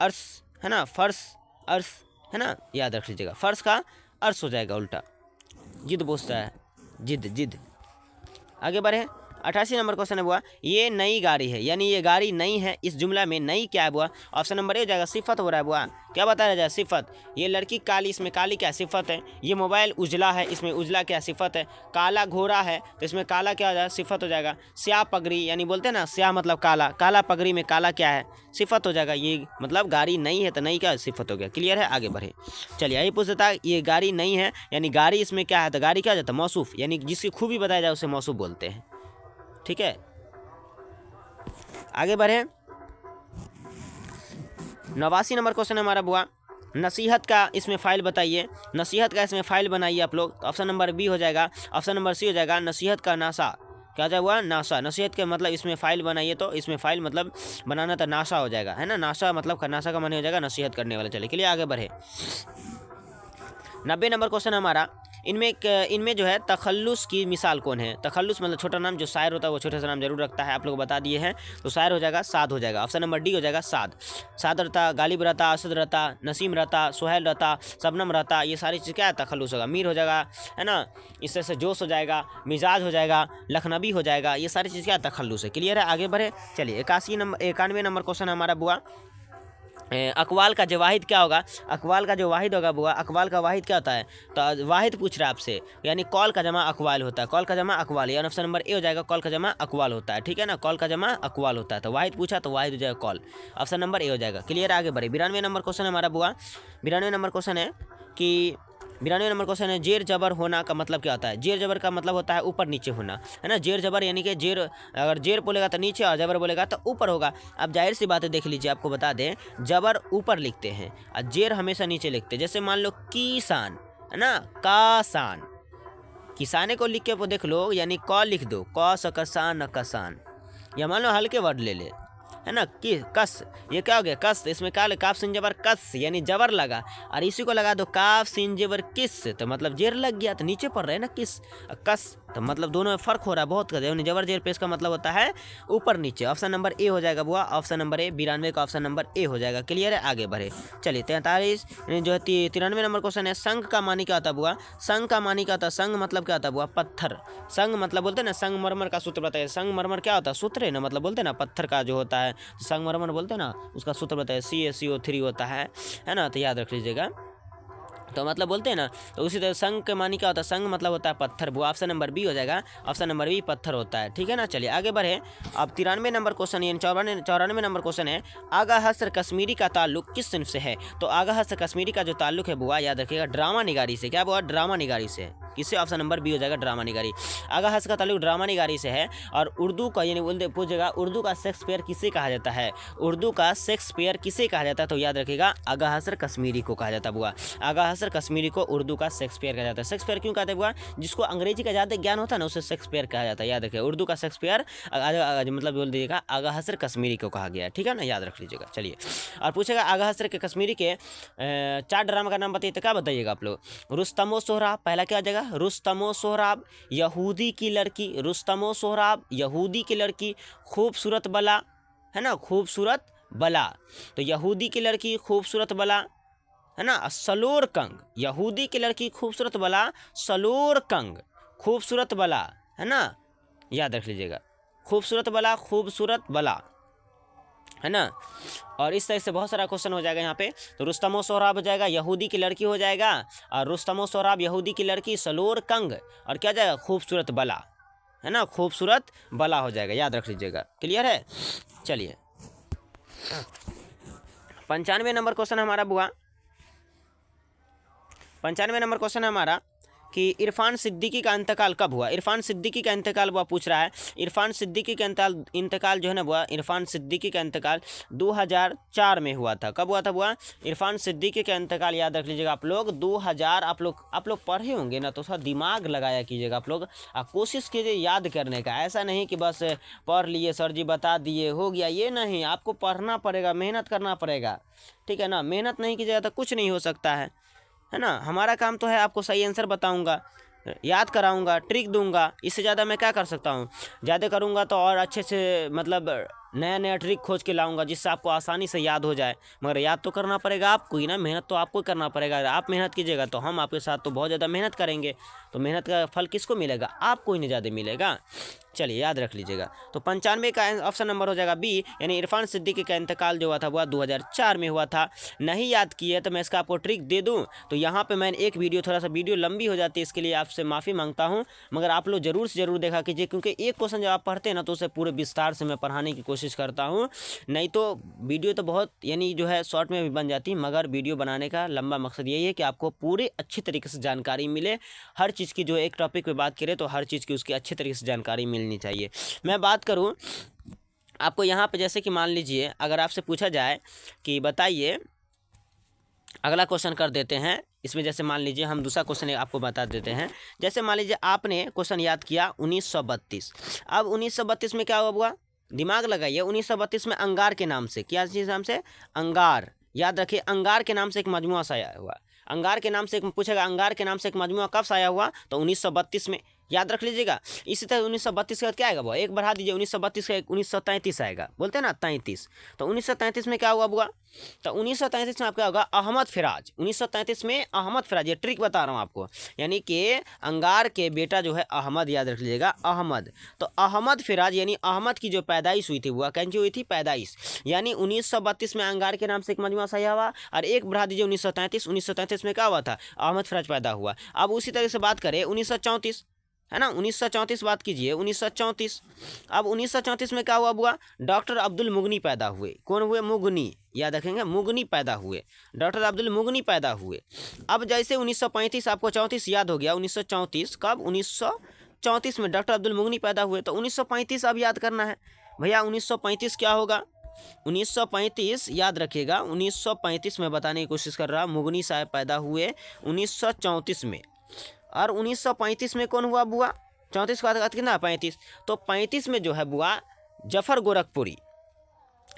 S1: अर्श, है ना, फर्श अर्श, है ना, याद रख लीजिएगा, फर्श का अर्श हो जाएगा उल्टा। जिद बोलता है, जिद जिद। आगे बढ़े। 88 नंबर क्वेश्चन है बुआ, ये नई गाड़ी है, यानी ये गाड़ी नई है। इस जुमला में नई क्या है बुआ? ऑप्शन नंबर ए हो जाएगा, सिफत हो रहा है बुआ। क्या बताया जाए? सिफत। ये लड़की काली, इसमें काली क्या सिफत है। ये मोबाइल उजला है, इसमें उजला क्या सिफत है। काला घोड़ा है, तो इसमें काला क्या हो जाएगा? सिफत हो जाएगा। स्याह पगड़ी, यानी बोलते हैं ना स्याह मतलब काला, काला पगड़ी में काला क्या है? सिफत हो जाएगा। ये मतलब गाड़ी नई है, तो नई क्या सिफत हो गया। क्लियर है, आगे बढ़े। चलिए, यही पूछ देता है, ये गाड़ी नई है, यानी गाड़ी इसमें क्या है? तो गाड़ी क्या हो जाता है? मौसूफ, यानी जिसकी खूबी बताया जाए उसे मौसूफ बोलते हैं। ठीक है, आगे बढ़े। 89 नंबर क्वेश्चन है हमारा बुआ, नसीहत का इसमें फ़ाइल बताइए। नसीहत का इसमें फ़ाइल बनाइए आप लोग। तो ऑप्शन नंबर बी हो जाएगा, ऑप्शन नंबर सी हो जाएगा, नसीहत का नासा। क्या जाए हुआ? नासा। नसीहत के मतलब इसमें फ़ाइल बनाइए, तो इसमें फ़ाइल मतलब बनाना तो नासा हो जाएगा, है ना। नासा मतलब नासा का माने हो जाएगा नसीहत करने वाला। चलिए, के लिए आगे बढ़े। 90 नंबर क्वेश्चन हमारा, इनमें जो है तखल्लुस की मिसाल कौन है? तखल्लुस मतलब छोटा नाम, जो शायर होता है वो छोटा सा नाम जरूर रखता है, आप लोग बता दिए हैं। तो शायर हो जाएगा साद हो जाएगा। ऑप्शन नंबर डी हो जाएगा साद। साद रहता, गालिब रहता, असद रहता, नसीम रहता, सुहेल रहता, शबनम रहता, ये सारी चीज़ क्या है? तखल्लुस होगा। मीर हो जाएगा, है ना, इससे से जोश हो जाएगा, मिजाज हो जाएगा, लखनवी हो जाएगा, ये सारी चीज़ क्या है? तखल्लुस है। क्लियर है, आगे बढ़े। चलिए, 91 नंबर क्वेश्चन हमारा बुआ, अकवाल का जो वाहिद क्या होगा, अकवाल का जो वाहिद होगा बुआ, अकवाल का वाहिद क्या होता है, तो वाहिद पूछ रहा है आपसे, यानी कॉल का जमा अकवाल होता है, कॉल का जमा अकवाल, यानी ऑप्शन नंबर ए हो जाएगा, कॉल का जमा अकवाल होता है, ठीक है ना, कॉल का जमा अकवाल होता है, तो वाहिद पूछा तो वाहिद हो जाएगा कॉल, ऑप्शन नंबर ए हो जाएगा। क्लियर, आगे बढ़े। 92 नंबर क्वेश्चन है हमारा बुआ, 92 नंबर क्वेश्चन है कि 92 नंबर क्वेश्चन है, जेर जबर होना का मतलब क्या होता है। जेर जबर का मतलब होता है ऊपर नीचे होना, है ना। जेर जबर यानी कि जेर, अगर जेर बोलेगा तो नीचे और जबर बोलेगा तो ऊपर होगा। अब जाहिर सी बात है, देख लीजिए, आपको बता दें, जबर ऊपर लिखते हैं और जेर हमेशा नीचे लिखते हैं। जैसे मान लो किसान, है ना, कासान, किसाने को लिख के देख लो, यानी क लिख दो, क स कसान कसान, या मान लो हल्के वर्ड ले ले, है ना, कि कस, ये क्या हो गया, कस, इसमें क्या काफ सिन जबर कस, यानी जबर लगा, और इसी को लगा दो काफ सिन जबर किस, तो मतलब जेर लग गया, तो नीचे पड़ रहा है ना किस, कस, तो मतलब दोनों में फर्क हो रहा है बहुत का, जबर जेर पेश का मतलब होता है ऊपर नीचे। ऑप्शन नंबर ए हो जाएगा बुआ, ऑप्शन नंबर ए, 92 का ऑप्शन नंबर ए हो जाएगा। क्लियर है, आगे बढ़े। चलिए 43 जो है 93 नंबर क्वेश्चन है, संग का मानी क्या होता है बुआ, संग का मानी क्या होता है, संग मतलब क्या होता है बुआ, पत्थर, संग मतलब बोलते हैं ना, संगमरमर का सूत्र बताइए, संगमरमर क्या होता है, सूत्र है ना, मतलब बोलते हैं ना पत्थर का जो होता है, संगमरमर बोलते हैं ना, उसका सूत्र बताइए, CaCO3 होता है ना, तो याद रख लीजिएगा। तो मतलब बोलते हैं ना, तो उसी तरह संग के मानी क्या होता है, संग मतलब होता है पत्थर, वो ऑप्शन नंबर बी हो जाएगा, ऑप्शन नंबर बी पत्थर होता है, ठीक है ना। चलिए आगे बढ़े। अब 93 नंबर क्वेश्चन, यानी 94 नंबर क्वेश्चन है, आगा हसर कश्मीरी का ताल्लुक किस सिंफ से है। तो आगा हसर कश्मीरी का जो ताल्लुक है बुआ, याद रखिएगा, ड्रामा निगारी से। क्या बुआ, ड्रामा निगारी से, किससे, ऑप्शन नंबर बी हो जाएगा, ड्रामा निगारी। आगा हस का ताल्लुक ड्रामा निगारी से है। और उर्दू का, यानी पूछेगा उर्दू का शेक्सपियर किसे कहा जाता है, उर्दू का शेक्सपियर किसे कहा जाता है, तो याद रखिएगा आगा हसर कश्मीरी को कहा जाता है बुआ, आगा हसर कश्मीरी को उर्दू का शेक्सपियर कहा जाता है। शेक्सपियर क्यों कहते हैं बुआ, जिसको अंग्रेजी का ज़्यादा ज्ञान होता है ना, उसे शेक्सपियर कहा जाता है। याद रखिए, उर्दू का शेक्सपियर मतलब बोल दीजिएगा आगा हसर कश्मीरी को कहा गया है, ठीक है ना, याद रख लीजिएगा। चलिए, और पूछेगा आगा हसर के कश्मीरी के 4 ड्रामा का नाम बताइए, तो क्या बताइएगा आप लोग। रुस्तमो सोहराब, पहला क्या आ जाएगा, रुस्तमो सोहराब, यहूदी की लड़की, रुस्तमो सोहराब, यहूदी की लड़की, खूबसूरत बला, है ना, खूबसूरत बला, तो यहूदी की लड़की खूबसूरत बला, है ना, सलोर कंग, यहूदी की लड़की खूबसूरत बला, सलोर कंग, खूबसूरत बला, है ना, याद रख लीजिएगा, खूबसूरत बला, खूबसूरत बला, है ना। और इस तरह से बहुत सारा क्वेश्चन हो जाएगा यहाँ पे। तो रुस्तमो सोहराब हो जाएगा, यहूदी की लड़की हो जाएगा, और रुस्तमो सोहराब यहूदी की लड़की, सलोर कंग, और क्या जाएगा, खूबसूरत बला, है ना, खूबसूरत बला हो जाएगा, याद रख लीजिएगा। क्लियर है। चलिए 95 नंबर क्वेश्चन हमारा बुआ, 95 नंबर क्वेश्चन है हमारा कि इरफान सिद्दीकी का इंतकाल कब हुआ। इरफान सिद्दीकी का इंतकाल बुआ पूछ रहा है। इरफान सिद्दीकी का इंतकाल जो है ना बुआ, इरफान सिद्दीकी का इंतकाल 2004 में हुआ था। कब हुआ था बुआ, इरफान सिद्दीकी का इंतकाल, याद रख लीजिएगा आप लोग 2000। आप लोग पढ़े होंगे ना, तो थोड़ा दिमाग लगाया कीजिएगा आप लोग, कोशिश कीजिए याद करने का। ऐसा नहीं कि बस पढ़ लिए, सर जी बता दिए, हो गया, ये नहीं, आपको पढ़ना पड़ेगा, मेहनत करना पड़ेगा, ठीक है ना। मेहनत नहीं कीजिएगा तो कुछ नहीं हो सकता है ना। हमारा काम तो है आपको सही आंसर बताऊंगा, याद कराऊंगा, ट्रिक दूंगा, इससे ज़्यादा मैं क्या कर सकता हूँ। ज़्यादा करूंगा तो और अच्छे से मतलब नया नया ट्रिक खोज के लाऊंगा, जिससे आपको आसानी से याद हो जाए। मगर याद तो करना पड़ेगा आपको ही ना, मेहनत तो आपको करना पड़ेगा। आप मेहनत कीजिएगा तो हम आपके साथ तो बहुत ज़्यादा मेहनत करेंगे, तो मेहनत का फल किसको मिलेगा, आपको ही नहीं ज़्यादा मिलेगा। चलिए याद रख लीजिएगा। तो 95 का ऑप्शन नंबर हो जाएगा बी, यानी इरफान सिद्दीकी का इंतकाल जो हुआ था वह 2004 में हुआ था। नहीं याद किए तो मैं इसका आपको ट्रिक दे दूं, तो यहाँ पे मैंने एक वीडियो, थोड़ा सा वीडियो लंबी हो जाती है, इसके लिए आपसे माफ़ी मांगता हूँ, मगर आप लोग जरूर से ज़रूर देखा कीजिए, क्योंकि एक क्वेश्चन जब आप पढ़ते हैं ना, तो उसे पूरे विस्तार से मैं पढ़ाने की कोशिश करता हूँ। नहीं तो वीडियो तो बहुत यानी जो है शॉर्ट में भी बन जाती है, मगर वीडियो बनाने का लंबा मकसद यही है कि आपको पूरी अच्छी तरीके से जानकारी मिले। हर चीज़ की, जो एक टॉपिक पे बात करें तो हर चीज़ की उसकी अच्छी तरीके से जानकारी मिलनी चाहिए। मैं बात करूं आपको यहाँ पे, जैसे कि मान लीजिए अगर आपसे पूछा जाए कि बताइए, अगला क्वेश्चन कर देते हैं इसमें। जैसे मान लीजिए हम दूसरा क्वेश्चन आपको बता देते हैं। जैसे मान लीजिए आपने क्वेश्चन याद किया 1932। अब 1932 में क्या हुआ, दिमाग लगाइए। 1932 में अंगार के नाम से, क्या चीज़ नाम से, अंगार, याद रखिए, अंगार के नाम से एक मजमुआ साया हुआ। अंगार के नाम से एक पूछेगा, अंगार के नाम से एक मजमुआ कब साया हुआ, तो 1932 में, याद रख लीजिएगा। इसी तरह 1932 के बाद क्या आएगा बुआ, एक बढ़ा दीजिए, 1932 का 1933 आएगा, बोलते हैं ना 33। तो 1933 में क्या हुआ बुआ, तो 1933 में आपका होगा अहमद फिराज। 1933 में अहमद फिराज, ये ट्रिक बता रहा हूँ आपको, यानी कि अंगार के बेटा जो है अहमद, याद रख लीजिएगा अहमद। तो अहमद फिराज यानी अहमद की जो पैदाइश हुई थी बुआ, कैसी हुई थी पैदाइश, यानी 1932 में अंगार के नाम से एक मजमुआ सही हुआ, और एक बढ़ा दीजिए 1933 में क्या हुआ था, अहमद फिराज पैदा हुआ। अब उसी तरह से बात करें 1934, है ना, 1934 बात कीजिए 1934। अब 1934 में क्या हुआ बुआ, डॉक्टर अब्दुल मुगनी पैदा हुए। कौन हुए, मुगनी, याद रखेंगे मुगनी पैदा हुए, डॉक्टर अब्दुल मुगनी पैदा हुए। अब जैसे 1935 आपको 34 याद हो गया, 1934 कब, 1934 में डॉक्टर अब्दुल मुगनी पैदा हुए। तो 1935 अब याद करना है भैया, 1935 क्या होगा, 1935 याद रखिएगा, 1935 में बताने की कोशिश कर रहा, मुगनी साहब पैदा हुए 1934 में। और 1935 में कौन हुआ बुआ, 34 के बाद कितना 35, तो 35 में जो है बुआ जफर गोरखपुरी।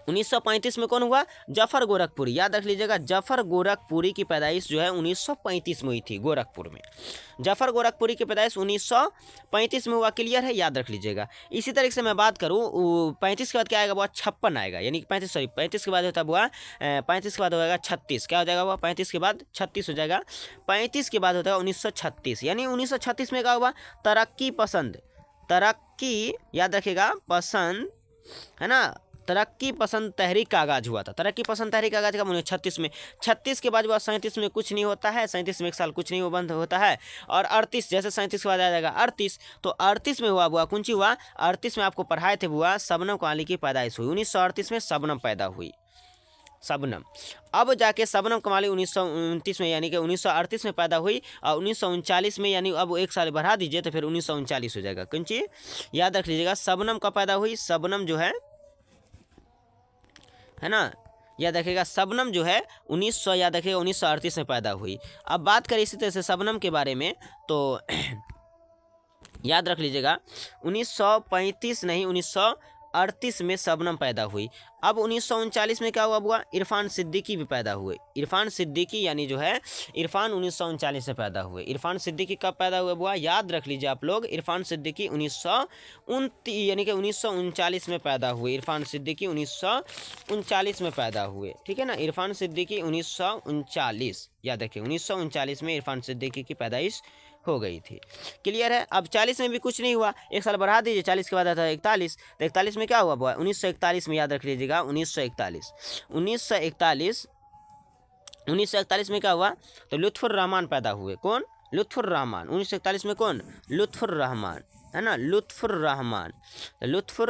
S1: 1935 में कौन हुआ, जफर गोरखपुरी, याद रख लीजिएगा, जफर गोरखपुरी की पैदाइश जो है 1935 में हुई थी, गोरखपुर में। जफर गोरखपुरी की पैदाइश 1935 में हुआ, क्लियर है, याद रख लीजिएगा। इसी तरीके से मैं बात करूँ 35 के बाद क्या आएगा बुआ, 56 आएगा, यानी कि 35 के बाद होता है बुआ 35 के बाद हो जाएगा 36, क्या हो जाएगा बुआ, 35 के बाद 36 हो जाएगा। 35 के बाद होता है 1936, यानी 1936 में क्या हुआ, तरक्की पसंद, तरक्की याद रखिएगा पसंद, है ना, तरक्की पसंद तहरीक का आगाज हुआ था। तरक्की पसंद तहरीक का आगाज कब, 1936 में। 36 के बाद 37 में कुछ नहीं होता है, 37 में एक साल कुछ नहीं वो बंद होता है। और 38 जैसे 37 के बाद आ जाएगा 38, तो 38 में हुआ बुआ, कौन सी हुआ, 38 में आपको पढ़ाए थे बुआ, शबनम कमाली की पैदाइश हुई। 1938 में शबनम पैदा हुई, शबनम। अब जाके शबनम कमाली 1929 में, यानी कि 1938 में पैदा हुई, और 1939 में, यानी अब एक साल बढ़ा दीजिए तो फिर 1939 हो जाएगा। कौन सी, याद रख लीजिएगा, शबनम का पैदा हुई, शबनम जो है ना, याद रखिएगा शबनम जो है 1900, याद रखिएगा 1938 में पैदा हुई। अब बात करें इसी तरह से शबनम के बारे में, तो याद रख लीजिएगा 1935 नहीं 1938 में शबनम पैदा हुई। अब 1939 में क्या हुआ बुआ, इरफान सिद्दीकी भी पैदा हुए। इरफान सिद्दीकी यानी जो है इरफान 1939 में पैदा हुए। इरफान सिद्दीकी कब पैदा हुए बुआ, याद रख लीजिए आप लोग, इरफान सिद्दीकी 1929 यानी कि 1939 में पैदा हुए। इरफान सिद्दीकी 1939 में पैदा हुए, ठीक है ना, इरफान सिद्दीकी 1939, याद रखिए 1939 में इरफान सिद्दीकी की पैदाइश हो गई थी, क्लियर है। अब 40 में भी कुछ नहीं हुआ, एक साल बढ़ा दीजिए, 40 के बाद आता है 41, तो 41 में क्या हुआ बुआ, 1941 में, याद रख लीजिएगा 1941 में क्या हुआ, तो लुत्फुर रहमान पैदा हुए। कौन, लुत्फुर रहमान। 1941 में कौन, लुत्फुर रहमान, है ना, लुत्फुर रहमान। लुत्फुर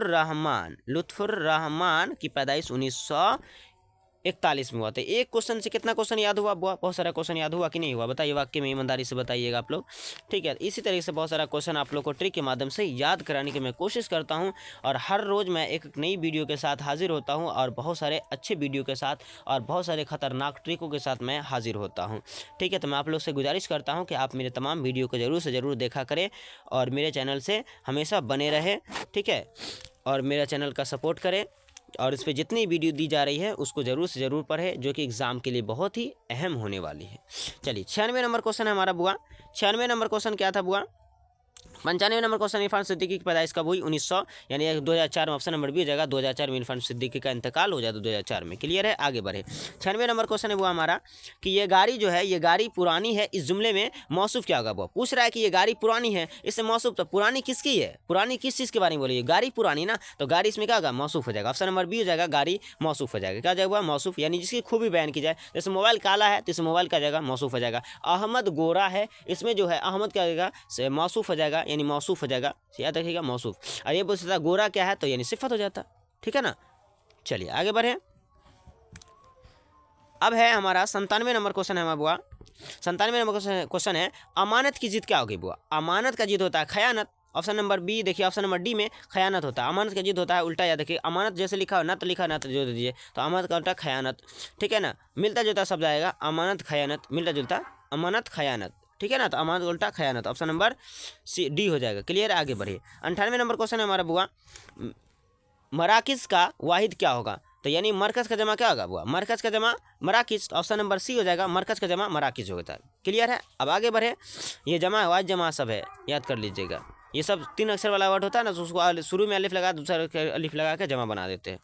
S1: रहमान की पैदाइश 1941 में हुआ था। एक क्वेश्चन से कितना क्वेश्चन याद हुआ बुआ, बहुत सारा क्वेश्चन याद हुआ कि नहीं हुआ, बताइए वाक्य में ईमानदारी से बताइएगा आप लोग, ठीक है। इसी तरीके से बहुत सारा क्वेश्चन आप लोग को ट्रिक के माध्यम से याद कराने की मैं कोशिश करता हूं, और हर रोज़ मैं एक नई वीडियो के साथ हाजिर होता हूं, और बहुत सारे अच्छे वीडियो के साथ और बहुत सारे खतरनाक ट्रिकों के साथ मैं हाजिर होता हूँ, ठीक है। तो मैं आप लोग से गुजारिश करता हूँ कि आप मेरे तमाम वीडियो को ज़रूर से ज़रूर देखा करें, और मेरे चैनल से हमेशा बने रहे, ठीक है, और मेरा चैनल का सपोर्ट करें, और इस पर जितनी वीडियो दी जा रही है उसको ज़रूर से ज़रूर पढ़ें, जो कि एग्ज़ाम के लिए बहुत ही अहम होने वाली है। चलिए 96 नंबर क्वेश्चन है हमारा बुआ। 96 नंबर क्वेश्चन क्या था बुआ, 95 नंबर क्वेश्चन, इरफान सिद्दीकी की पैदाइश कब हुई, 1900, यानी 2004 में ऑप्शन नंबर बी हो जाएगा, 2004 में इरफान सिद्दीकी का इंतकाल हो जाता 2004 में, क्लियर है। आगे बढ़े, 96 नंबर क्वेश्चन है वो हमारा कि ये गाड़ी जो है, ये गाड़ी पुरानी है, इस जुमले में मौसूफ क्या होगा। वो पूछ रहा है कि ये गाड़ी पुरानी है, इससे मौसूफ, तो पुरानी किसकी है, पुरानी किस चीज़ के बारे में बोलिए, गाड़ी पुरानी ना, तो गाड़ी इसमें क्या होगा, मौसूफ हो जाएगा। ऑप्शन नंबर बी हो जाएगा, गाड़ी मौसूफ हो जाएगा, क्या हो जाएगा मौसूफ, यानी जिसकी खूबी बयान की जाए। जैसे मोबाइल काला है तो इसे मोबाइल का जाएगा मौसूफ हो जाएगा। अहमद गोरा है, इसमें जो है अहमद क्या हो जाएगा, मौसूफ हो जाएगा, यानी मौसूफ हो जाएगा, याद रखिएगा मौसूफ। और ये बोल सकता गोरा क्या है, तो यानी सिफत हो जाता, ठीक है ना। चलिए आगे बढ़े। अब है हमारा 97 नंबर क्वेश्चन है हमारा बुआ। 97 नंबर क्वेश्चन है, अमानत की जिद क्या होगी बुआ। अमानत का जिद होता है खयानत। ऑप्शन नंबर बी देखिए, ऑप्शन नंबर डी में खयानत होता है, अमानत का जिद होता है उल्टा, याद देखिए अमानत जैसे लिखा हो ना तो लिखा ना तो जोड़ दीजिए, तो अमानत का उल्टा खयानत, ठीक है ना, मिलता जुलता शब्द आएगा, अमानत खयानत, मिलता जुलता अमानत खयानत, ठीक है ना, तो अमानत उल्टा खयानत, ऑप्शन नंबर सी डी हो जाएगा, क्लियर। आगे बढ़िए। 98 नंबर क्वेश्चन है हमारा बुआ, मराकिज़ का वाहिद क्या होगा, तो यानी मरकज़ का जमा क्या होगा बुआ, मरकज़ का जमा मराकिज़, ऑप्शन नंबर सी हो जाएगा, मरकज़ का जमा मराकिज़ होता है, क्लियर है। अब आगे बढ़े, ये जमा है, वाहिद जमा सब है, याद कर लीजिएगा, ये सब 3 अक्षर वाला वर्ड होता है ना, तो उसको शुरू में अलिफ लगा, दूसरा अलिफ लगा के जमा बना देते हैं।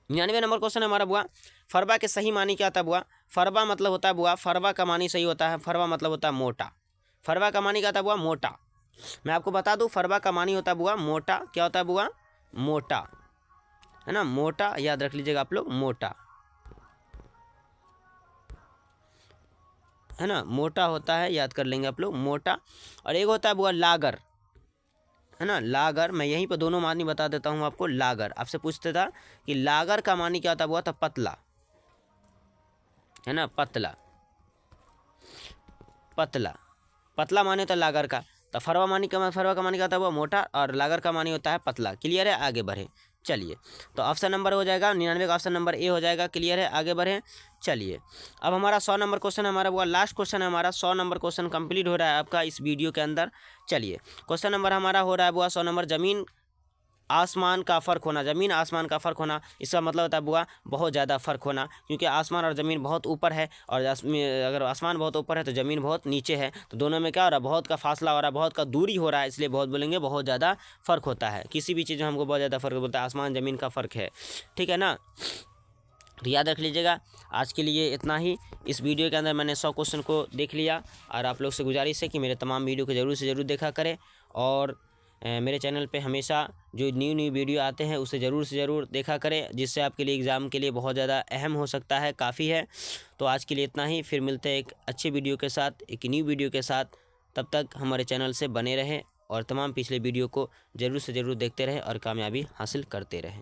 S1: 99 नंबर क्वेश्चन है हमारा बुआ, फरवा के सही मानी क्या होता है बुआ? फरवा मतलब होता है बुआ, फरवा का मानी सही होता है, फरवा मतलब होता है मोटा। फरवा का मानी क्या होता है बुआ? मोटा। मैं आपको बता दूं, फरवा का मानी होता है बुआ मोटा। क्या होता है बुआ? मोटा, है ना, मोटा, याद रख लीजिएगा आप लोग, मोटा, है ना, मोटा होता है, याद कर लेंगे आप लोग, मोटा। और एक होता है बुआ लागर, है ना, लागर। मैं यहीं पर दोनों मानी बता देता हूँ आपको। लागर, आपसे पूछते था कि लागर का मानी क्या होता है बुआ? था पतला, है ना, पतला, पतला, पतला माने होता है लागर का। तो फरवा का मानी क्या होता है वो? मोटा, और लागर का मानी होता है पतला। क्लियर है? आगे बढ़े, चलिए। तो ऑप्शन नंबर हो जाएगा 99 का ऑप्शन नंबर ए हो जाएगा। क्लियर है? आगे बढ़े, चलिए। अब हमारा 100 नंबर क्वेश्चन है हमारा वो लास्ट क्वेश्चन है हमारा। 100 नंबर क्वेश्चन कंप्लीट हो रहा है आपका इस वीडियो के अंदर। चलिए, क्वेश्चन नंबर हमारा हो रहा है बुआ 100 नंबर, जमीन आसमान का फ़र्क होना। ज़मीन आसमान का फ़र्क होना, इसका मतलब होता है बुआ बहुत ज़्यादा फ़र्क होना, क्योंकि आसमान और ज़मीन बहुत ऊपर है, और अगर आसमान बहुत ऊपर है तो ज़मीन बहुत नीचे है, तो दोनों में क्या हो रहा है? बहुत का फासला हो रहा है, बहुत का दूरी हो रहा है, इसलिए बहुत बोलेंगे बहुत ज़्यादा फ़र्क होता है। किसी भी चीज़ में हमको बहुत ज़्यादा फ़र्क बोलता है, आसमान ज़मीन का फ़र्क है, ठीक है ना। तो याद रख लीजिएगा। आज के लिए इतना ही। इस वीडियो के अंदर मैंने 100 क्वेश्चन को देख लिया, और आप लोग से गुजारिश है कि मेरे तमाम वीडियो को ज़रूर से ज़रूर देखा करें, और मेरे चैनल पे हमेशा जो न्यू वीडियो आते हैं उसे ज़रूर से ज़रूर देखा करें, जिससे आपके लिए एग्ज़ाम के लिए बहुत ज़्यादा अहम हो सकता है, काफ़ी है। तो आज के लिए इतना ही, फिर मिलते हैं एक अच्छे वीडियो के साथ, एक न्यू वीडियो के साथ। तब तक हमारे चैनल से बने रहें और तमाम पिछले वीडियो को ज़रूर से ज़रूर देखते रहें और कामयाबी हासिल करते रहें।